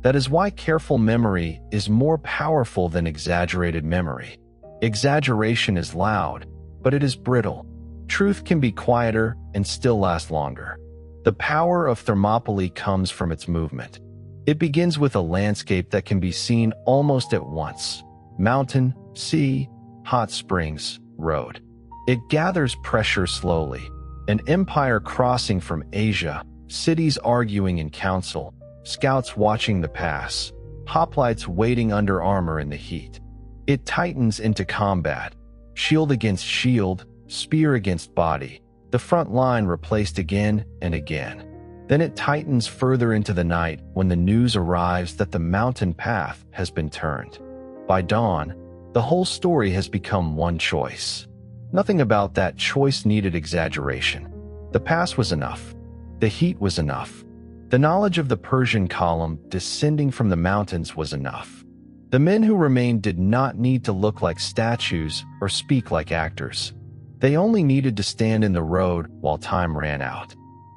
S1: That is why careful memory is more powerful than exaggerated memory. Exaggeration is loud, but it is brittle. Truth can be quieter and still last longer. The power of Thermopylae comes from its movement. It begins with a landscape that can be seen almost at once. Mountain, sea, hot springs, road. It gathers pressure slowly. An empire crossing from Asia, cities arguing in council, scouts watching the pass, hoplites waiting under armor in the heat. It tightens into combat, shield against shield, spear against body, the front line replaced again and again. Then it tightens further into the night when the news arrives that the mountain path has been turned. By dawn, the whole story has become one choice. Nothing about that choice needed exaggeration. The pass was enough. The heat was enough. The knowledge of the Persian column descending from the mountains was enough. The men who remained did not need to look like statues or speak like actors. They only needed to stand in the road while time ran out.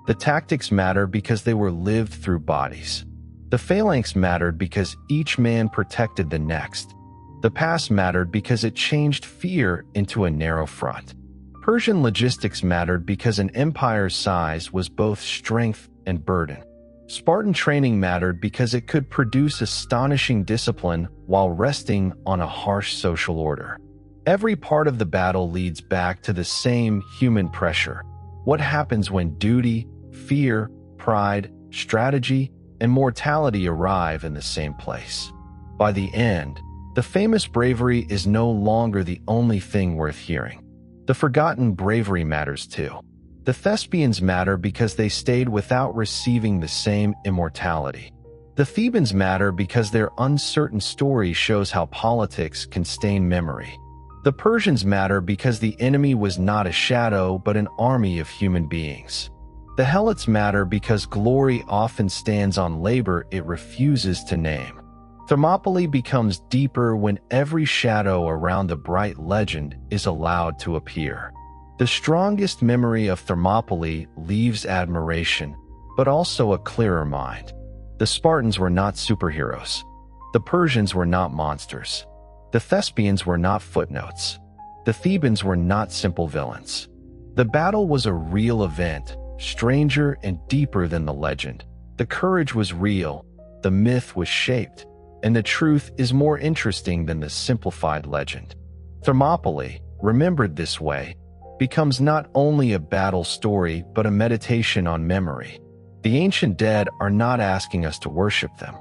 S1: The tactics mattered because they were lived through bodies. The phalanx mattered because each man protected the next. The pass mattered because it changed fear into a narrow front. Persian logistics mattered because an empire's size was both strength and burden. Spartan training mattered because it could produce astonishing discipline while resting on a harsh social order. Every part of the battle leads back to the same human pressure. What happens when duty, fear, pride, strategy, and mortality arrive in the same place? By the end, the famous bravery is no longer the only thing worth hearing. The forgotten bravery matters too. The Thespians matter because they stayed without receiving the same immortality. The Thebans matter because their uncertain story shows how politics can stain memory. The Persians matter because the enemy was not a shadow but an army of human beings. The Helots matter because glory often stands on labor it refuses to name. Thermopylae becomes deeper when every shadow around the bright legend is allowed to appear. The strongest memory of Thermopylae leaves admiration, but also a clearer mind. The Spartans were not superheroes. The Persians were not monsters. The Thespians were not footnotes. The Thebans were not simple villains. The battle was a real event, stranger and deeper than the legend. The courage was real, the myth was shaped, and the truth is more interesting than the simplified legend. Thermopylae, remembered this way, becomes not only a battle story but a meditation on memory. The ancient dead are not asking us to worship them.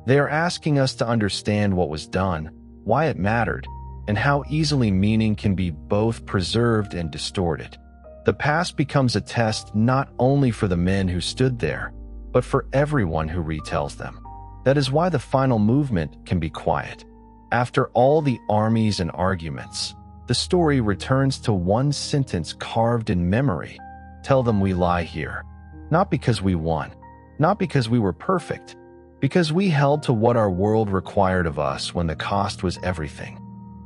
S1: They are asking us to understand what was done, why it mattered, and how easily meaning can be both preserved and distorted. The past becomes a test not only for the men who stood there, but for everyone who retells them. That is why the final movement can be quiet. After all the armies and arguments, the story returns to one sentence carved in memory. Tell them we lie here. Not because we won, not because we were perfect, because we held to what our world required of us when the cost was everything.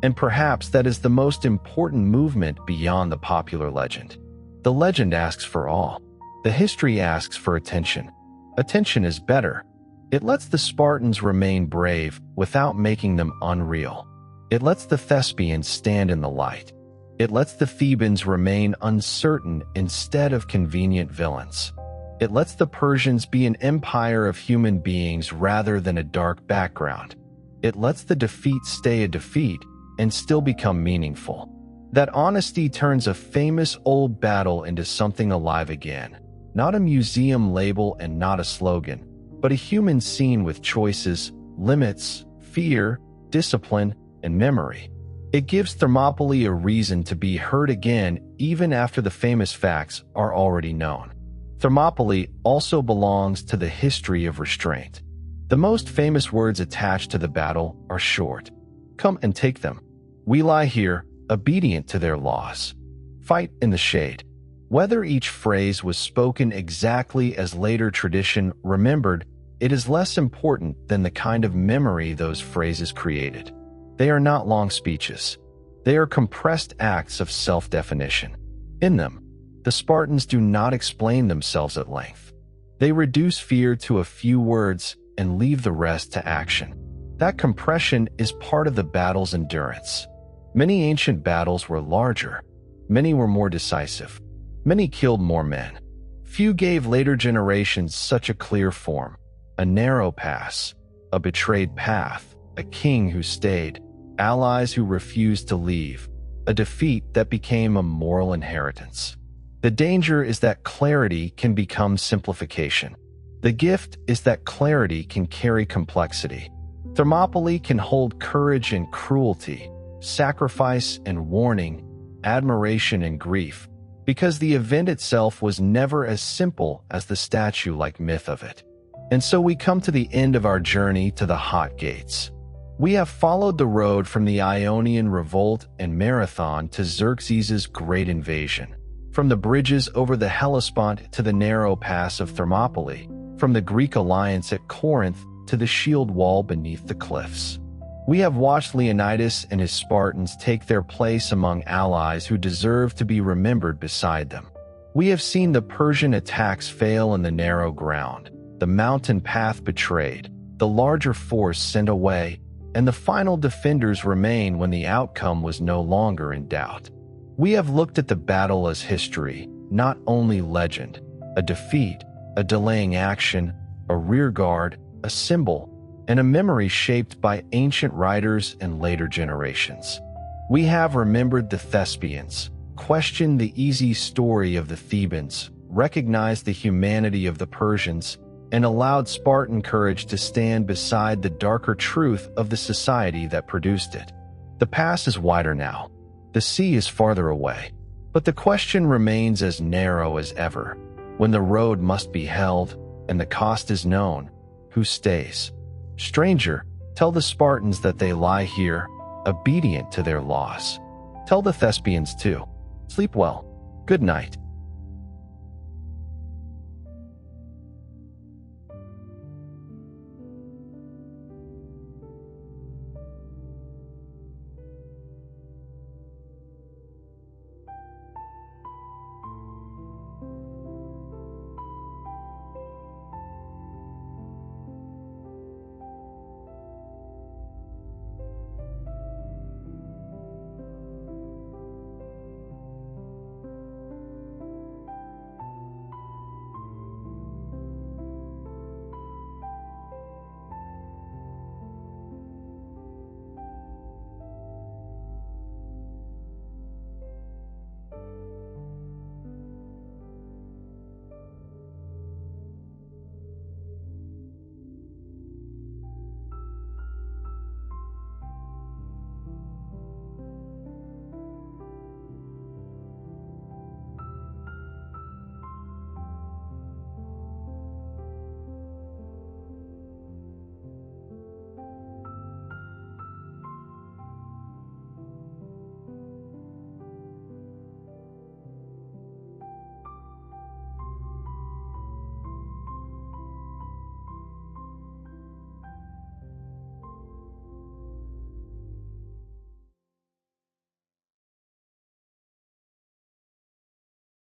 S1: And perhaps that is the most important movement beyond the popular legend. The legend asks for all. The history asks for attention. Attention is better. It lets the Spartans remain brave without making them unreal. It lets the Thespians stand in the light. It lets the Thebans remain uncertain instead of convenient villains. It lets the Persians be an empire of human beings rather than a dark background. It lets the defeat stay a defeat and still become meaningful. That honesty turns a famous old battle into something alive again. Not a museum label and not a slogan, but a human scene with choices, limits, fear, discipline, and memory. It gives Thermopylae a reason to be heard again even after the famous facts are already known. Thermopylae also belongs to the history of restraint. The most famous words attached to the battle are short. Come and take them. We lie here, obedient to their laws. Fight in the shade. Whether each phrase was spoken exactly as later tradition remembered, it is less important than the kind of memory those phrases created. They are not long speeches. They are compressed acts of self-definition. In them, the Spartans do not explain themselves at length. They reduce fear to a few words and leave the rest to action. That compression is part of the battle's endurance. Many ancient battles were larger. Many were more decisive. Many killed more men. Few gave later generations such a clear form. A narrow pass, a betrayed path, a king who stayed, allies who refused to leave, a defeat that became a moral inheritance. The danger is that clarity can become simplification. The gift is that clarity can carry complexity. Thermopylae can hold courage and cruelty, sacrifice and warning, admiration and grief, because the event itself was never as simple as the statue-like myth of it. And so we come to the end of our journey to the Hot Gates. We have followed the road from the Ionian Revolt and Marathon to Xerxes' Great Invasion, from the bridges over the Hellespont to the narrow pass of Thermopylae, from the Greek alliance at Corinth to the shield wall beneath the cliffs. We have watched Leonidas and his Spartans take their place among allies who deserve to be remembered beside them. We have seen the Persian attacks fail in the narrow ground, the mountain path betrayed, the larger force sent away, and the final defenders remain when the outcome was no longer in doubt. We have looked at the battle as history, not only legend, a defeat, a delaying action, a rearguard, a symbol, and a memory shaped by ancient writers and later generations. We have remembered the Thespians, questioned the easy story of the Thebans, recognized the humanity of the Persians, and allowed Spartan courage to stand beside the darker truth of the society that produced it. The pass is wider now. The sea is farther away. But the question remains as narrow as ever. When the road must be held, and the cost is known, who stays? Stranger, tell the Spartans that they lie here, obedient to their laws. Tell the Thespians too. Sleep well. Good night.